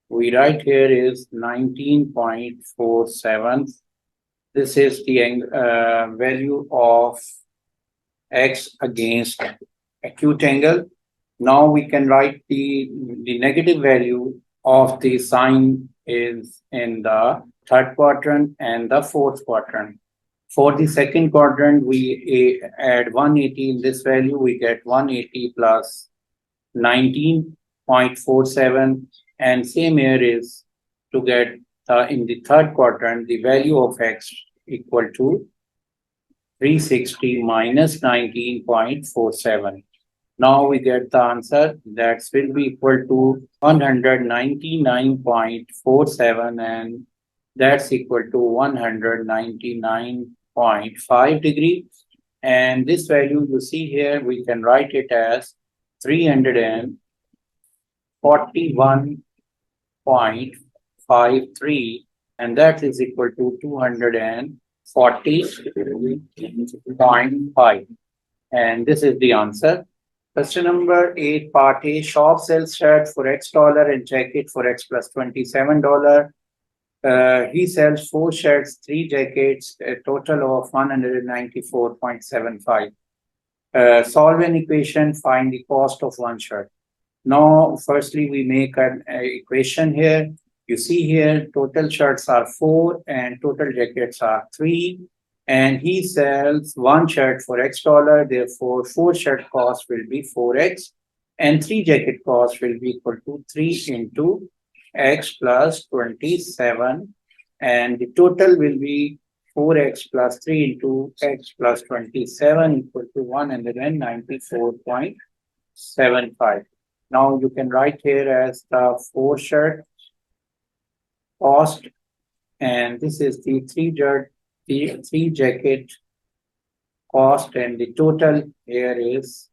We write here is 19.47. This is the value of x against acute angle. Now we can write the negative value of the sine is in the third quadrant and the fourth quadrant. For the second quadrant, we add 180 in this value. We get 180 plus 19.47. And same here is to get in the third quadrant, the value of x equal to 360 minus 19.47. Now we get the answer that will be equal to 199.47, and that's equal to 199.5 degree. And this value you see here, we can write it as 341.53, and that is equal to 240.5. And this is the answer. Question number 8, part A. Shop sells shirt for $X and jacket for X plus $27. He sells 4 shirts, 3 jackets, a total of 194.75. Solve an equation, find the cost of 1 shirt. Now, firstly, we make an equation here. You see here, total shirts are 4 and total jackets are 3. And he sells 1 shirt for $X, therefore 4 shirt cost will be 4x, and 3 jacket cost will be equal to 3 into x plus 27, and the total will be 4x plus 3 into x plus 27 equal to 194.75. Now you can write here as the 4 shirt cost, and this is the 3 jacket cost, and the total here is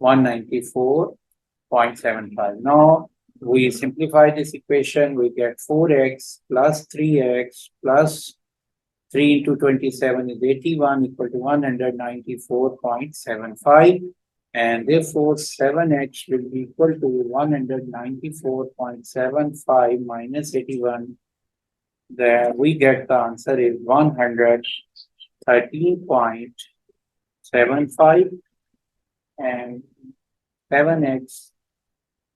194.75. Now we simplify this equation, we get 4x plus 3x plus 3 into 27 is 81 equal to 194.75, and therefore 7x will be equal to 194.75 minus 81. There we get the answer is 113.75, and 7x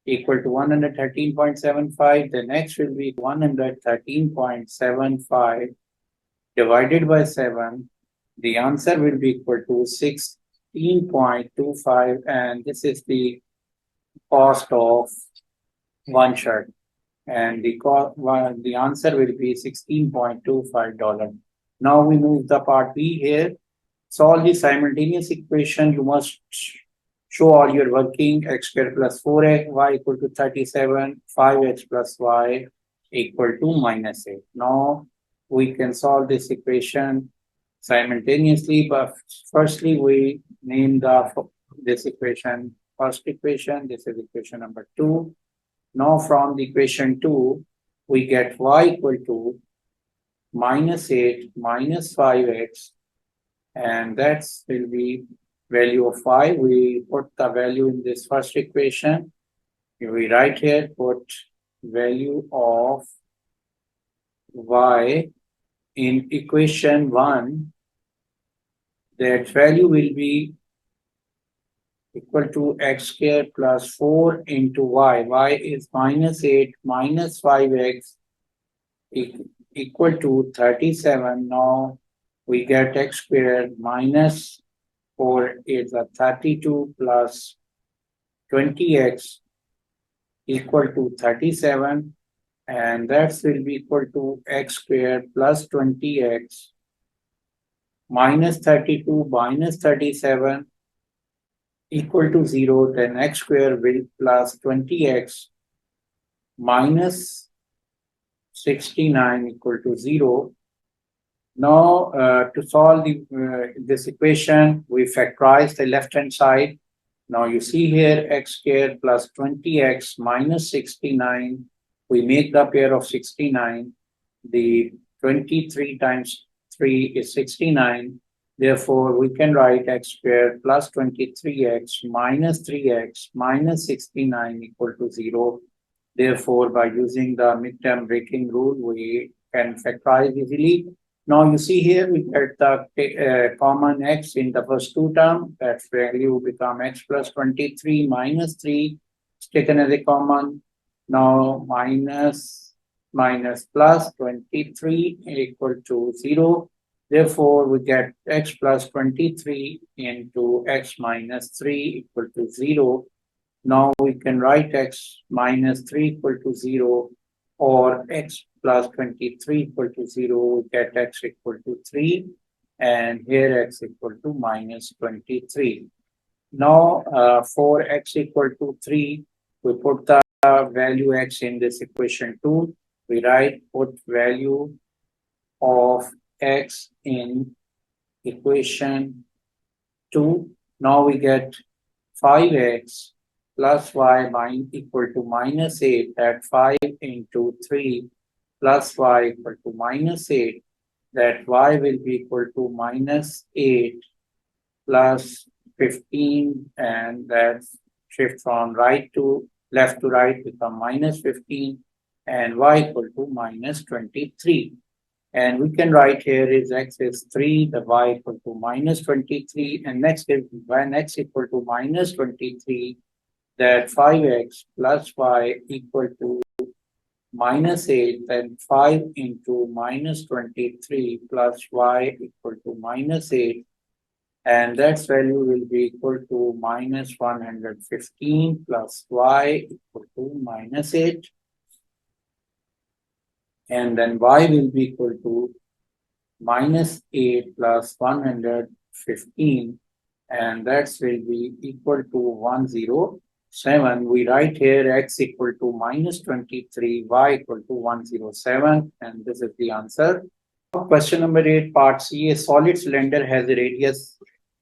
equal to 113.75. The next will be 113.75 divided by 7. The answer will be equal to 16.25, and this is the cost of 1 shirt. And the answer will be $16.25. Now we move the part B here. Solve the simultaneous equation. You must show all your working. X squared plus 4x, y equal to 37, 5x plus y equal to minus 8. Now we can solve this equation simultaneously, but firstly we name this equation first equation. This is equation number 2. Now from the equation 2, we get y equal to minus 8 minus 5x, and that will be value of y. We put the value in this first equation. We write here, put value of y in equation 1. That value will be equal to x squared plus 4 into y. Y is minus 8 minus 5x equal to 37. Now we get x squared minus 4 is a 32 plus 20x equal to 37, and that will be equal to x squared plus 20x minus 32 minus 37 equal to 0. Then x squared will plus 20x minus 69 equal to 0. Now to solve this equation, we factorize the left hand side. Now you see here x squared plus 20x minus 69. We make the pair of 69. The 23 times 3 is 69. Therefore, we can write x squared plus 23x minus 3x minus 69 equal to 0. Therefore, by using the midterm breaking rule, we can factorize easily. Now you see here, we get the common x in the first 2 terms. That value will become x plus 23 minus 3 is taken as a common. Now minus plus 23 equal to 0. Therefore, we get x plus 23 into x minus 3 equal to 0. Now we can write x minus 3 equal to 0, or x plus 23 equal to 0. We get x equal to 3, and here x equal to minus 23. Now, for x equal to 3, we put the value x in this equation 2. We put value of x in equation 2. Now we get 5x plus y equal to minus 8, that 5 into 3 plus y equal to minus 8, that y will be equal to minus 8 plus 15, and that shift from left to right become minus 15, and y equal to minus 23. And we can write here is x is 3, the y equal to minus 23, and next is when x equal to minus 23, that 5x plus y equal to minus 8, then 5 into minus 23 plus y equal to minus 8, and that value will be equal to minus 115 plus y equal to minus 8. And then y will be equal to minus 8 plus 115, and that will be equal to 107. We write here x equal to minus 23, y equal to 107, and this is the answer. Question number 8, part C. A solid cylinder has a radius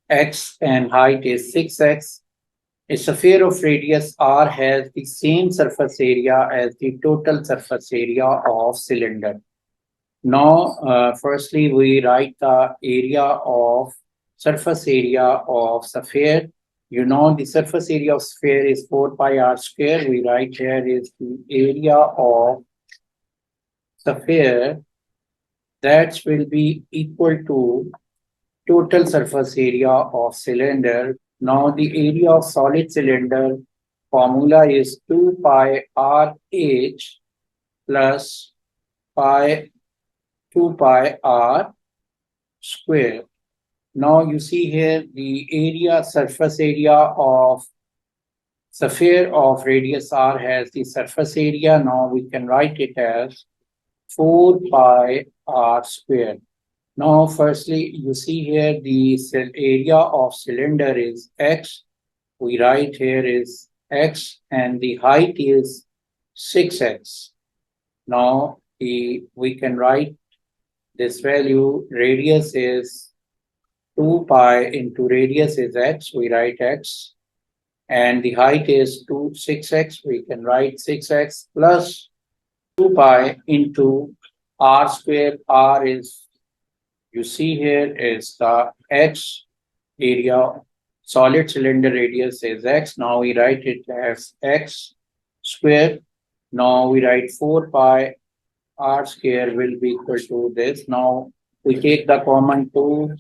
x and height is 6x. A sphere of radius r has the same surface area as the total surface area of cylinder. Now, firstly, we write the surface area of sphere. You know, the surface area of sphere is 4 pi r square. We write here is the area of sphere that will be equal to total surface area of cylinder. Now, the area of solid cylinder formula is 2 pi RH plus 2 pi r square. Now, you see here the surface area of sphere of radius r has the surface area. Now, we can write it as 4 pi r square. Now, firstly, you see here the area of cylinder is x. We write here is x, and the height is 6x. Now, we can write this value. Radius is 2 pi into radius is x. We write x, and the height is 6x. We can write 6x plus 2 pi into r square. R is, you see here is the x area. Solid cylinder radius is x. Now we write it as x square. Now we write 4 pi r square will be equal to this. Now we take the common 2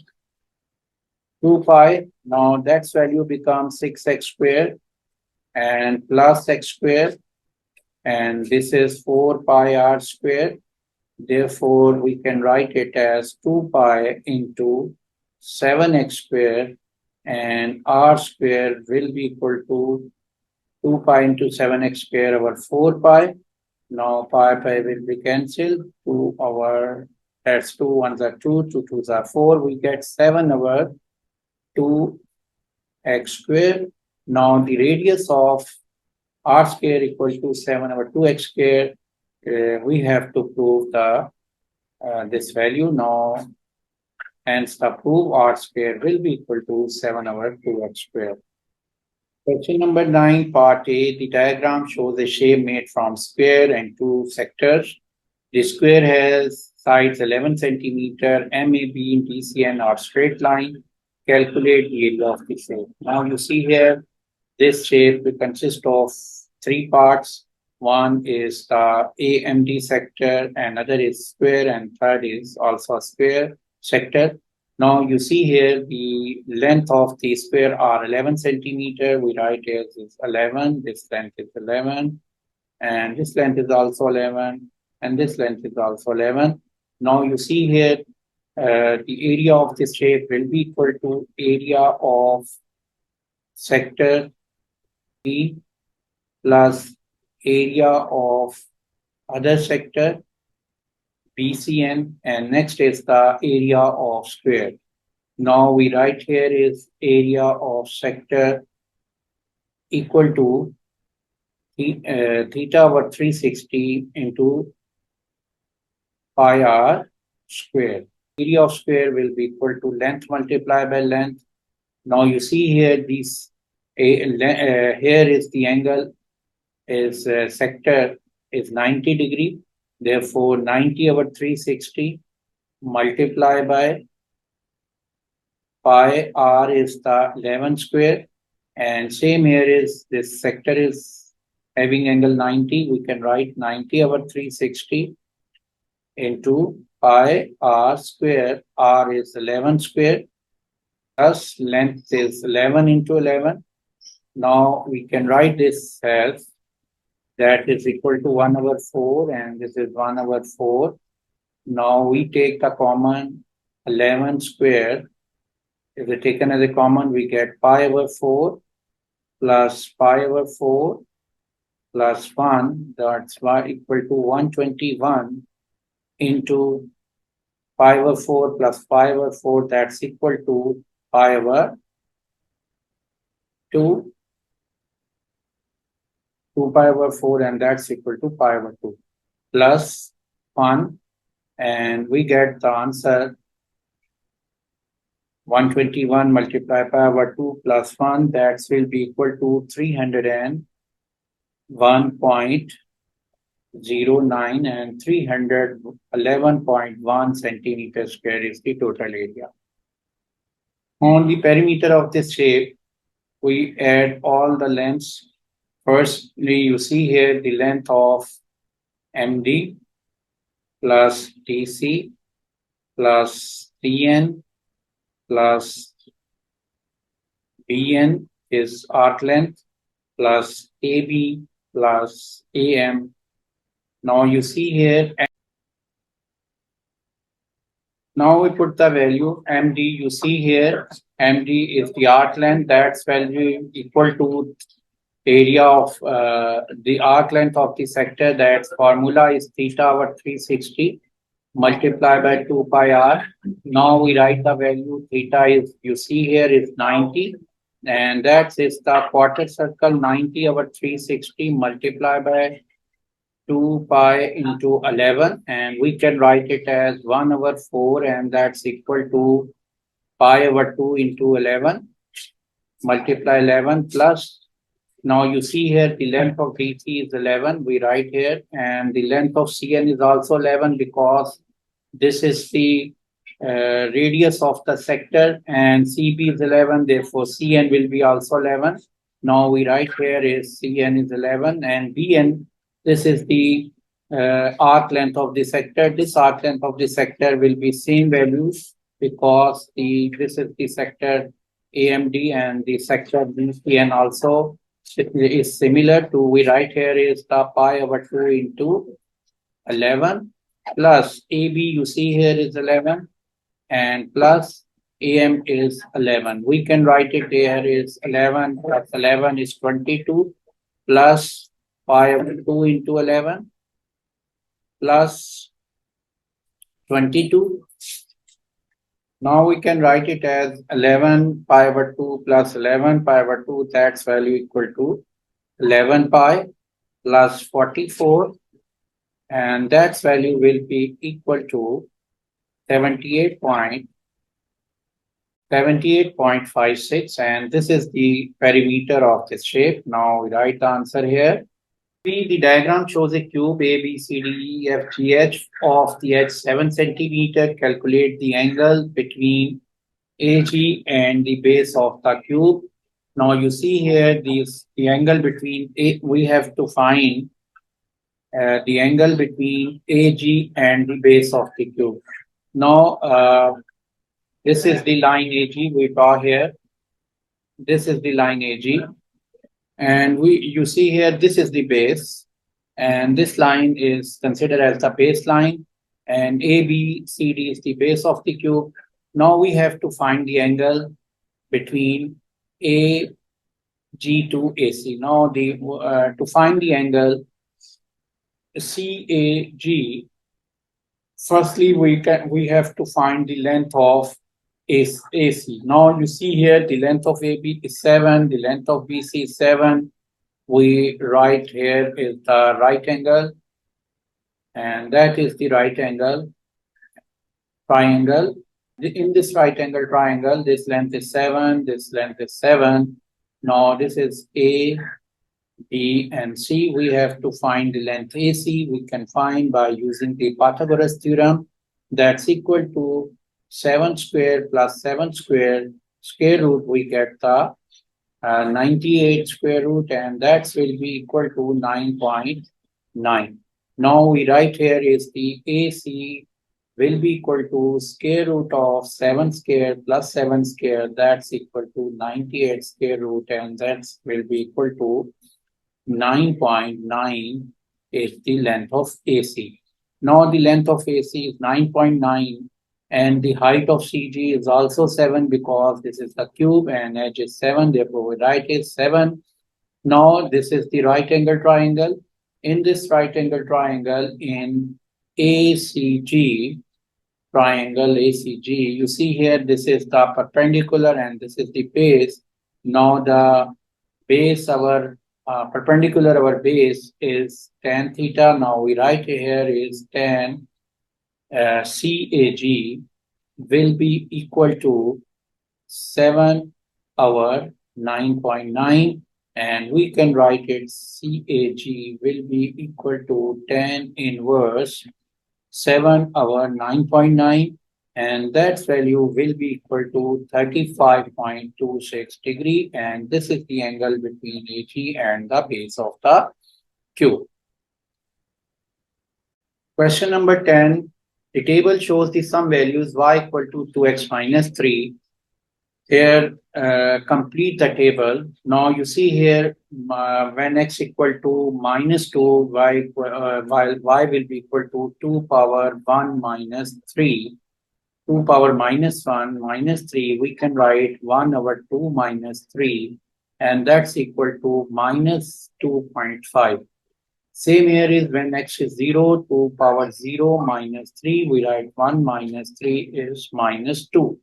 pi. Now that value becomes 6x square and plus x square, and this is 4 pi r square. Therefore, we can write it as 2 pi into 7x square, and r square will be equal to 2 pi into 7x square over 4 pi. Now, pi will be cancelled. That's 2 ones are 2, 2 twos are 4. We get 7 over 2x square. Now, the radius of r square equal to 7 over 2x square. We have to prove this value now, hence the proof r square will be equal to 7 over 2x square. Question number 9, part A. The diagram shows a shape made from square and two sectors. The square has sides 11 centimeter, MAB, DCN are straight line. Calculate the area of the shape. Now you see here, this shape will consist of 3 parts. One is the AMD sector, another is square, and third is also a square sector. Now you see here the length of the square are 11 centimeter. We write here is 11, this length is 11, and this length is also 11, and this length is also 11. Now you see here the area of this shape will be equal to area of sector B plus area of other sector BCN, and next is the area of square. Now we write here is area of sector equal to theta over 360 into pi r square. Area of square will be equal to length multiplied by length. Now you see here here is the angle is sector is 90 degree. Therefore 90 over 360 multiplied by pi r is the 11 square, and same here is this sector is having angle 90. We can write 90 over 360 into pi r square. R is 11 square plus length is 11 into 11. Now we can write this as that is equal to 1 over 4, and this is 1 over 4. Now we take the common 11 square. If we taken as a common, we get pi over 4 plus pi over 4 plus 1, that's equal to 121 into pi over 4 plus pi over 4, that's equal to pi over 2, 2 pi over 4, and that's equal to pi over 2 plus 1, and we get the answer 121 multiplied by over 2 plus 1, that will be equal to 301.09, and 311.1 centimeter square is the total area. On the perimeter of this shape, we add all the lengths. Firstly, you see here the length of MD plus DC plus CN plus BN is arc length plus AB plus AM. Now you see here, now we put the value MD. You see here, MD is the arc length, that's value equal to area of the arc length of the sector. That formula is theta over 360 multiplied by 2 pi r. Now we write the value theta is, you see here, is 90, and that is the quarter circle. 90 over 360 multiplied by 2 pi into 11, and we can write it as 1 over 4, and that's equal to pi over 2 into 11 multiply 11 plus. Now you see here the length of DC is 11, we write here, and the length of CN is also 11 because this is the radius of the sector, and CB is 11, therefore CN will be also 11. Now we write here is CN is 11, and BN, this is the arc length of the sector. This arc length of the sector will be same values because this is the sector AMD, and the sector BCN also is similar to, we write here is the pi over 2 into 11 plus AB, you see here is 11, and plus AM is 11. We can write it here is 11 plus 11 is 22 plus pi over 2 into 11 plus 22. Now we can write it as 11 pi over 2 plus 11 pi over 2, that's value equal to 11 pi plus 44, and that value will be equal to 78.56, and this is the perimeter of this shape. Now we write the answer here. The diagram shows a cube A, B, C, D, E, F, G, H of the edge 7 centimeter. Calculate the angle between AG and the base of the cube. Now you see here the angle between we have to find the angle between AG and the base of the cube. Now this is the line AG we draw here. This is the line AG, and you see here this is the base, and this line is considered as the baseline, and ABCD is the base of the cube. Now we have to find the angle between AG to AC. Now to find the angle CAG, firstly we have to find the length of is AC. Now you see here the length of AB is 7, the length of BC is 7. We write here is the right angle, and that is the right angle triangle. In this right angle triangle, this length is 7, this length is 7. Now this is A, B, and C. We have to find the length AC. We can find by using the Pythagoras theorem. That's equal to 7 square plus 7 square root. We get the 98 square root, and that will be equal to 9.9. Now we write here is the AC will be equal to square root of 7 square plus 7 square. That's equal to 98 square root, and that will be equal to 9.9 is the length of AC. Now the length of AC is 9.9, and the height of CG is also 7 because this is the cube and edge is 7. Therefore, we write is 7. Now this is the right angle triangle. In this right angle triangle in ACG, triangle ACG, you see here this is the perpendicular and this is the base. Now the base, our perpendicular, our base is tan theta. Now we write here is tan CAG will be equal to 7 over 9.9, and we can write it CAG will be equal to tan inverse 7 over 9.9, and that value will be equal to 35.26 degree, and this is the angle between AG and the base of the cube. Question number 10. The table shows the sum values y equal to 2x minus 3. Here, complete the table. Now you see here when x equal to minus 2, while y will be equal to 2 power 1 minus 3. 2 power minus 1 minus 3, we can write 1 over 2 minus 3, and that's equal to minus 2.5. Same here is when x is 0, 2 power 0 minus 3, we write 1 minus 3 is minus 2.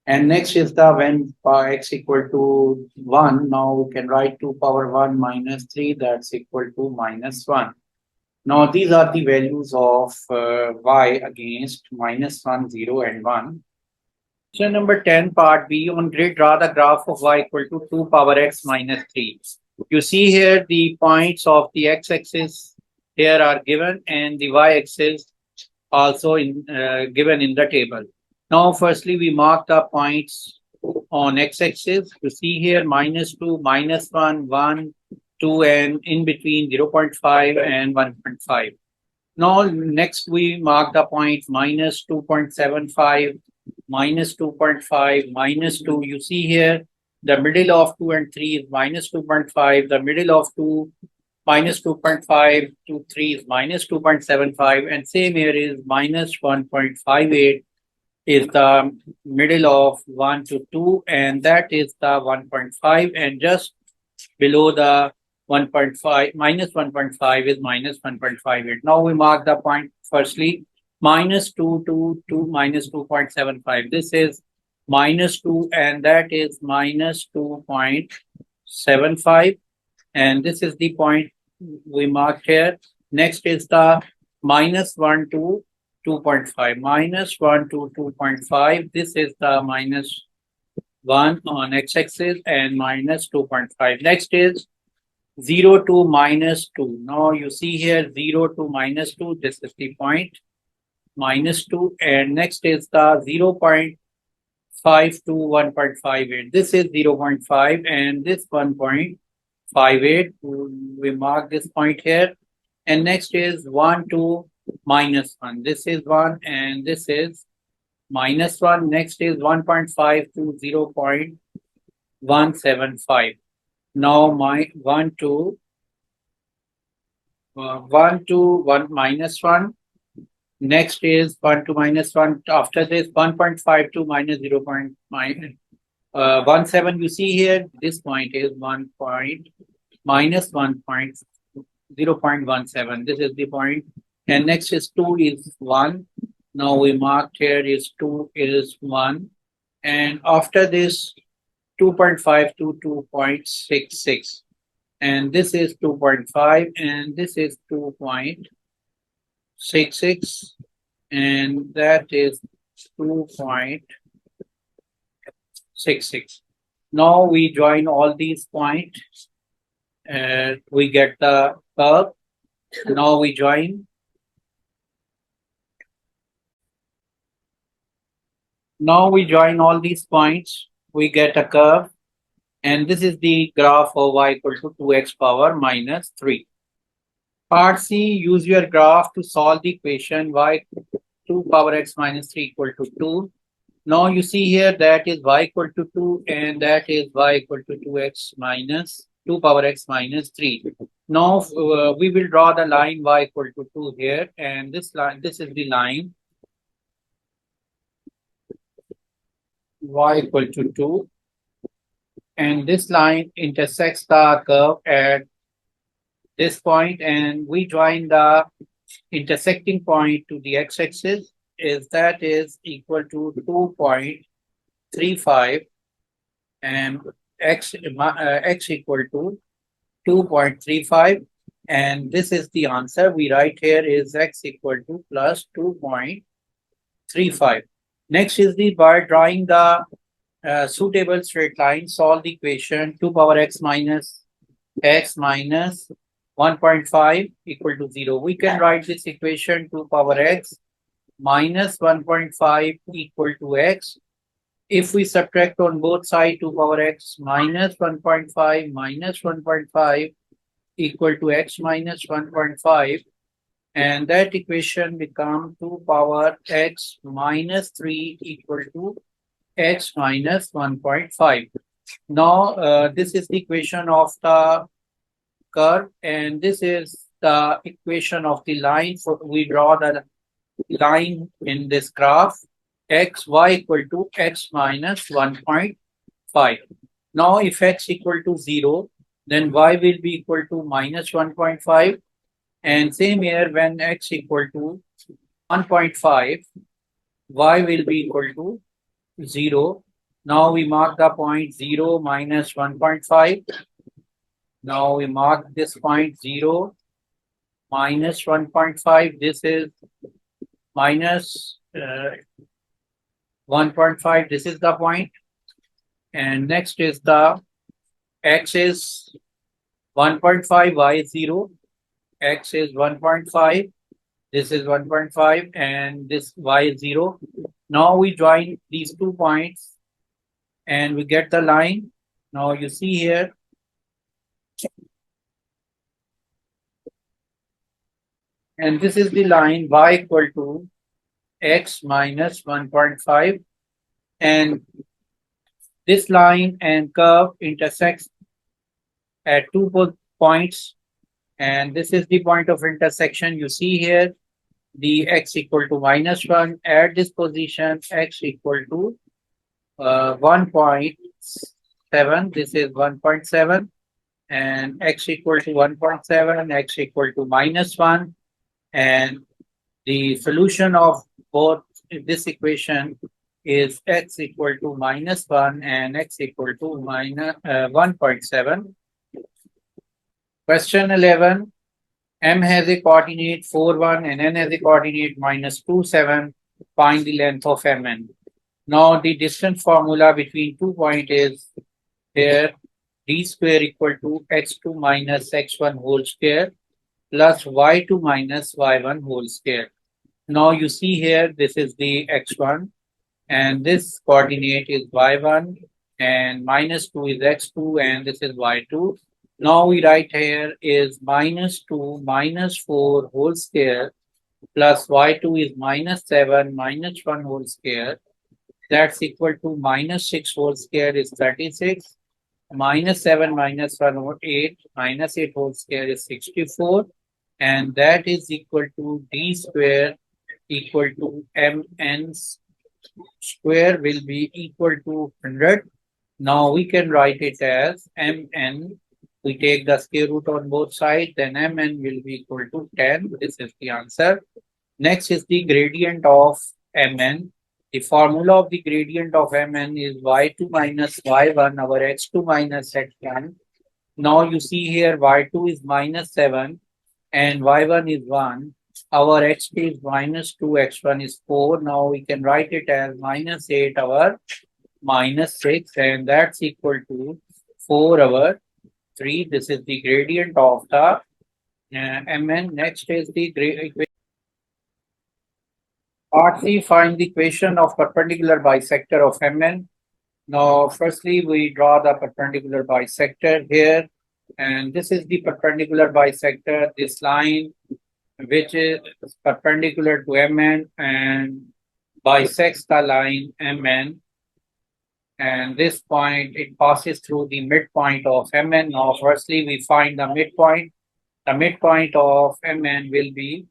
And next is the when x equal to 1, now we can write 2 power 1 minus 3, that's equal to minus 1. Now these are the values of y against minus 1, 0, and 1. So number 10, part B, on grid, draw the graph of y equal to 2 power x minus 3. You see here the points of the x-axis here are given, and the y-axis also given in the table. Now firstly we mark the points on x-axis. You see here minus 2, minus 1, 1, 2, and in between 0.5 and 1.5. Now next we mark the point minus 2.75, minus 2.5, minus 2. You see here the middle of 2 and 3 is minus 2.5. The middle of 2 minus 2.5 to 3 is minus 2.75. And same here is minus 1.58 is the middle of 1 to 2. And that is the 1.5. And just below the 1.5, minus 1.5 is minus 1.58. Now we mark the point firstly minus 2 to 2 minus 2.75. This is minus 2, and that is minus 2.75, and this is the point we marked here. Next is the minus 1 to 2.5, minus 1 to 2.5. This is the minus 1 on x-axis and minus 2.5. Next is 0 to minus 2. Now you see here 0 to minus 2. This is the point minus 2, and next is the 0.5 to 1.58. This is 0.5 and this 1.58. We mark this point here. And next is 1 to minus 1. This is 1 and this is minus 1. Next is 1.5 to 0.175. Now my 1 to 1 minus 1. Next is 1 to minus 1. After this, 1.5 to minus 0.17. You see here, this point is 1 point minus 0.17. This is the point. And next is 2 is 1. Now we marked here is 2 is 1. And after this 2.5 to 2.66, and this is 2.5 and this is 2.66, and that is 2.66. Now we join all these points and we get the curve. Now we join. Now we join all these points. We get a curve, and this is the graph of y equal to 2x power minus 3. Part C, use your graph to solve the equation y 2 power x minus 3 equal to 2. Now you see here that is y equal to 2 and that is y equal to 2x minus 2 power x minus 3. Now we will draw the line y equal to 2 here, and this is the line y equal to 2, and this line intersects the curve at this point, and we join the intersecting point to the x-axis that is equal to 2.35, and x equal to 2.35, and this is the answer we write here is x equal to plus 2.35. Next is the by drawing the suitable straight line, solve the equation 2 power x minus 1.5 equal to 0. We can write this equation 2 power x minus 1.5 equal to x. If we subtract on both sides 2 power x minus 1.5 minus 1.5 equal to x minus 1.5, and that equation becomes 2 power x minus 3 equal to x minus 1.5. Now this is the equation of the curve, and this is the equation of the line. So we draw the line in this graph x y equal to x minus 1.5. Now if x equal to 0, then y will be equal to minus 1.5, and same here when x equal to 1.5, y will be equal to 0. Now we mark the point 0 minus 1.5. Now we mark this point 0 minus 1.5. This is minus 1.5. This is the point. And next is the x is 1.5, y is 0. X is 1.5. This is 1.5 and this y is 0. Now we join these 2 points and we get the line. Now you see here, and this is the line y equal to x minus 1.5, and this line and curve intersects at 2 points, and this is the point of intersection. You see here the x equal to minus 1 at this position, x equal to 1.7. This is 1.7, and x equal to 1.7, x equal to minus 1, and the solution of both this equation is x equal to minus 1 and x equal to minus 1.7. Question 11. M has a coordinate 4, 1 and n has a coordinate minus 2, 7. Find the length of Mn. Now the distance formula between 2 points is here d square equal to x2 minus x1 whole square plus y2 minus y1 whole square. Now you see here this is the x1 and this coordinate is y1, and minus 2 is x2 and this is y2. Now we write here is minus 2 minus 4 whole square plus y2 is minus 7 minus 1 whole square. That's equal to minus 6 whole square is 36. Minus 7 minus 1 over 8 minus 8 whole square is 64. And that is equal to d square equal to mn square will be equal to 100. Now we can write it as mn. We take the square root on both sides, then mn will be equal to 10. This is the answer. Next is the gradient of mn. The formula of the gradient of Mn is y2 minus y1 over x2 minus x1. Now you see here y2 is minus 7 and y1 is 1. Our x2 is minus 2, x1 is 4. Now we can write it as minus 8 over minus 6, and that's equal to 4 over 3. This is the gradient of the Mn. Next is the equation. Part C, find the equation of perpendicular bisector of Mn. Now, firstly, we draw the perpendicular bisector here, and this is the perpendicular bisector, this line, which is perpendicular to Mn and bisects the line Mn. And this point, it passes through the midpoint of Mn. Now, firstly, we find the midpoint. The midpoint of Mn will be,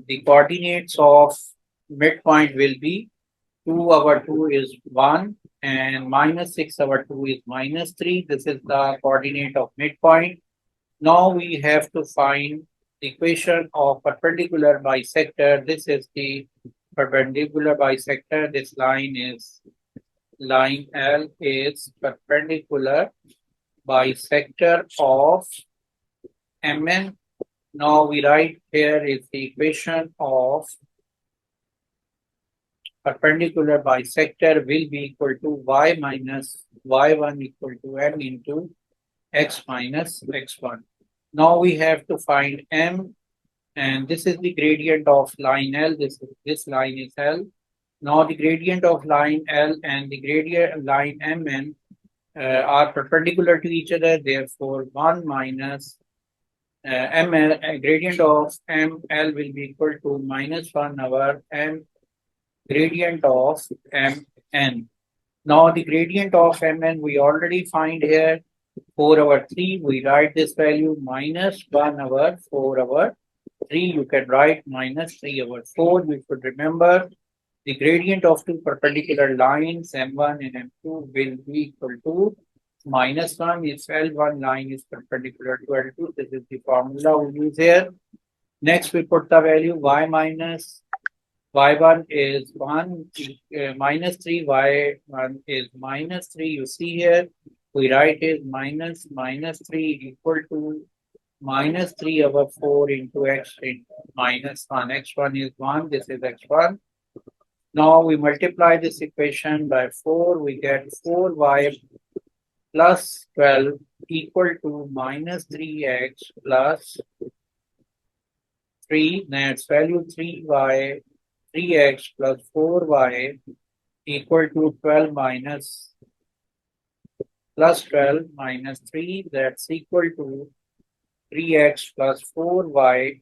the coordinates of midpoint will be 2 over 2 is 1 and minus 6 over 2 is minus 3. This is the coordinate of midpoint. Now we have to find the equation of perpendicular bisector. This is the perpendicular bisector. This line L is perpendicular bisector of Mn. Now we write here is the equation of perpendicular bisector will be equal to y minus y1 equal to m into x minus x1. Now we have to find m, and this is the gradient of line L. This line is L. Now the gradient of line L and the gradient line Mn are perpendicular to each other. Therefore, 1 minus ml gradient of ml will be equal to minus 1 over m gradient of mn. Now the gradient of mn we already find here 4 over 3. We write this value minus 1 over 4 over 3. You can write minus 3 over 4. You should remember the gradient of two perpendicular lines m1 and m2 will be equal to minus 1 if L1 line is perpendicular to L2. This is the formula we use here. Next, we put the value y minus y1 is 1 minus 3, y1 is minus 3. You see here, we write it minus 3 equal to minus 3 over 4 into x minus 1. x1 is 1, this is x1. Now we multiply this equation by 4, we get 4y plus 12 equal to minus 3x plus 3. That's value 3y, 3x plus 4y equal to 12 minus plus 12 minus 3. That's equal to 3x plus 4y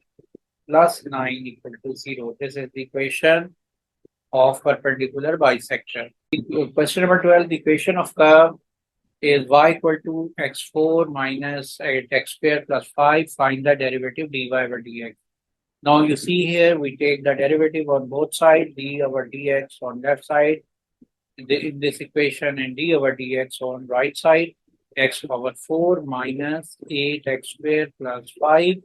plus 9 equal to 0. This is the equation of perpendicular bisector. Question number 12, the equation of curve is y equal to x4 minus 8x square plus 5. Find the derivative dy over dx. Now you see here, we take the derivative on both sides, d over dx on left side in this equation and d over dx on right side, x power 4 minus 8x square plus 5.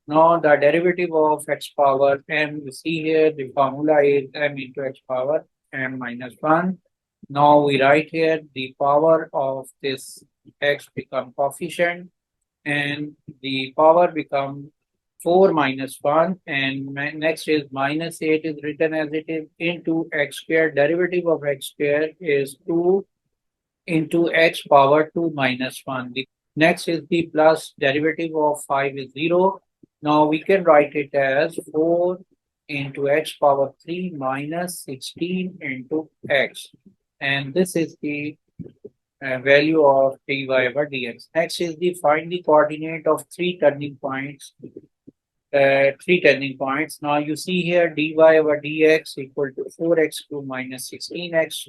Now the derivative of x power m, you see here the formula is m into x power m minus 1. Now we write here the power of this x become coefficient and the power become 4 minus 1, and next is minus 8 is written as it is into x square. Derivative of x square is 2 into x power 2 minus 1. The next is the plus derivative of 5 is 0. Now we can write it as 4 into x power 3 minus 16 into x. And this is the value of dy over dx. Next is the find the coordinate of three turning points. Now you see here dy over dx equal to 4x cubed minus 16x.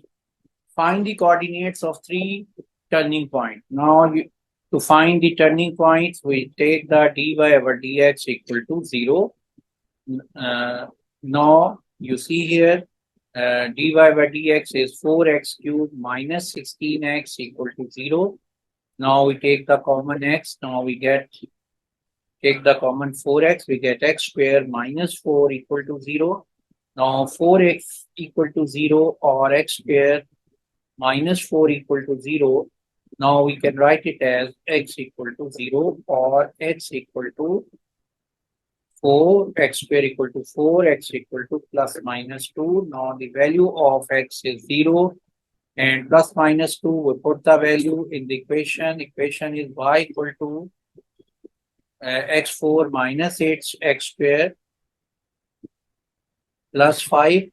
Find the coordinates of three turning points. Now to find the turning points, we take the dy over dx equal to 0. Now you see here dy by dx is 4x cubed minus 16x equal to 0. Now we take the common x. Now we take the common 4x. We get x square minus 4 equal to 0. Now 4x equal to 0 or x square minus 4 equal to 0. Now we can write it as x equal to 0 or x equal to 4, x square equal to 4, x equal to plus minus 2. Now the value of x is 0 and plus minus 2, we put the value in the equation. Equation is y equal to x4 minus 8x square plus 5.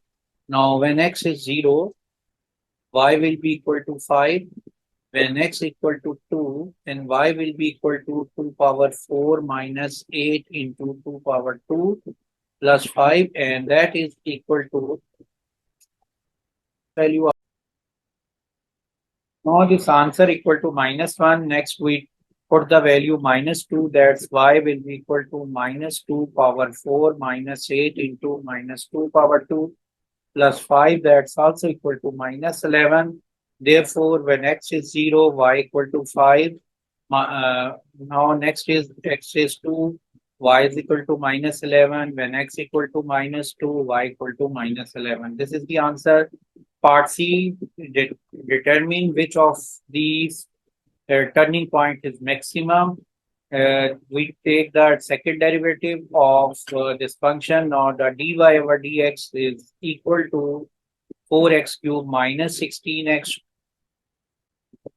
Now when x is 0, y will be equal to 5. When x equal to 2, then y will be equal to 2 power 4 minus 8 into 2 power 2 plus 5, and that is equal to value of. Now this answer equal to minus 1. Next we put the value minus 2, that's y will be equal to minus 2 power 4 minus 8 into minus 2 power 2 plus 5, that's also equal to minus 11. Therefore, when x is 0, y equal to 5. Now next is x is 2, y is equal to minus 11. When x equal to minus 2, y equal to minus 11. This is the answer. Part C, determine which of these turning point is maximum. We take the second derivative of this function. Now the dy over dx is equal to 4x cube minus 16x.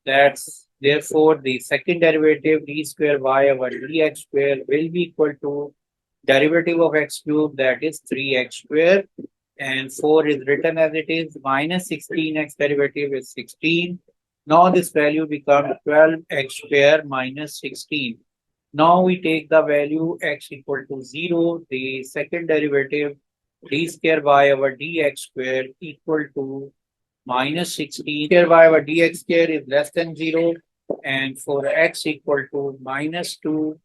That's therefore the second derivative d square y over dx square will be equal to derivative of x cube, that is 3x square, and 4 is written as it is, minus 16x derivative is 16. Now this value becomes 12x square minus 16. Now we take the value x equal to 0, the second derivative d square y over dx square equal to minus 16 square y over dx square is less than 0, and for x equal to minus 2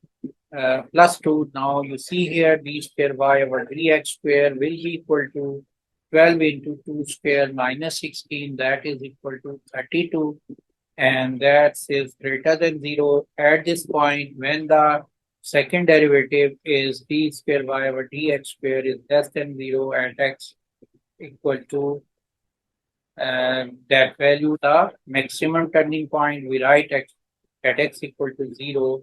plus 2. Now you see here d square y over dx square will be equal to 12 into 2 square minus 16, that is equal to 32, and that is greater than 0 at this point when the second derivative is d square y over dx square is less than 0 and x equal to that value, the maximum turning point. We write at x equal to 0,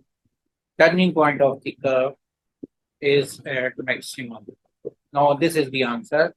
turning point of the curve is at maximum. Now this is the answer.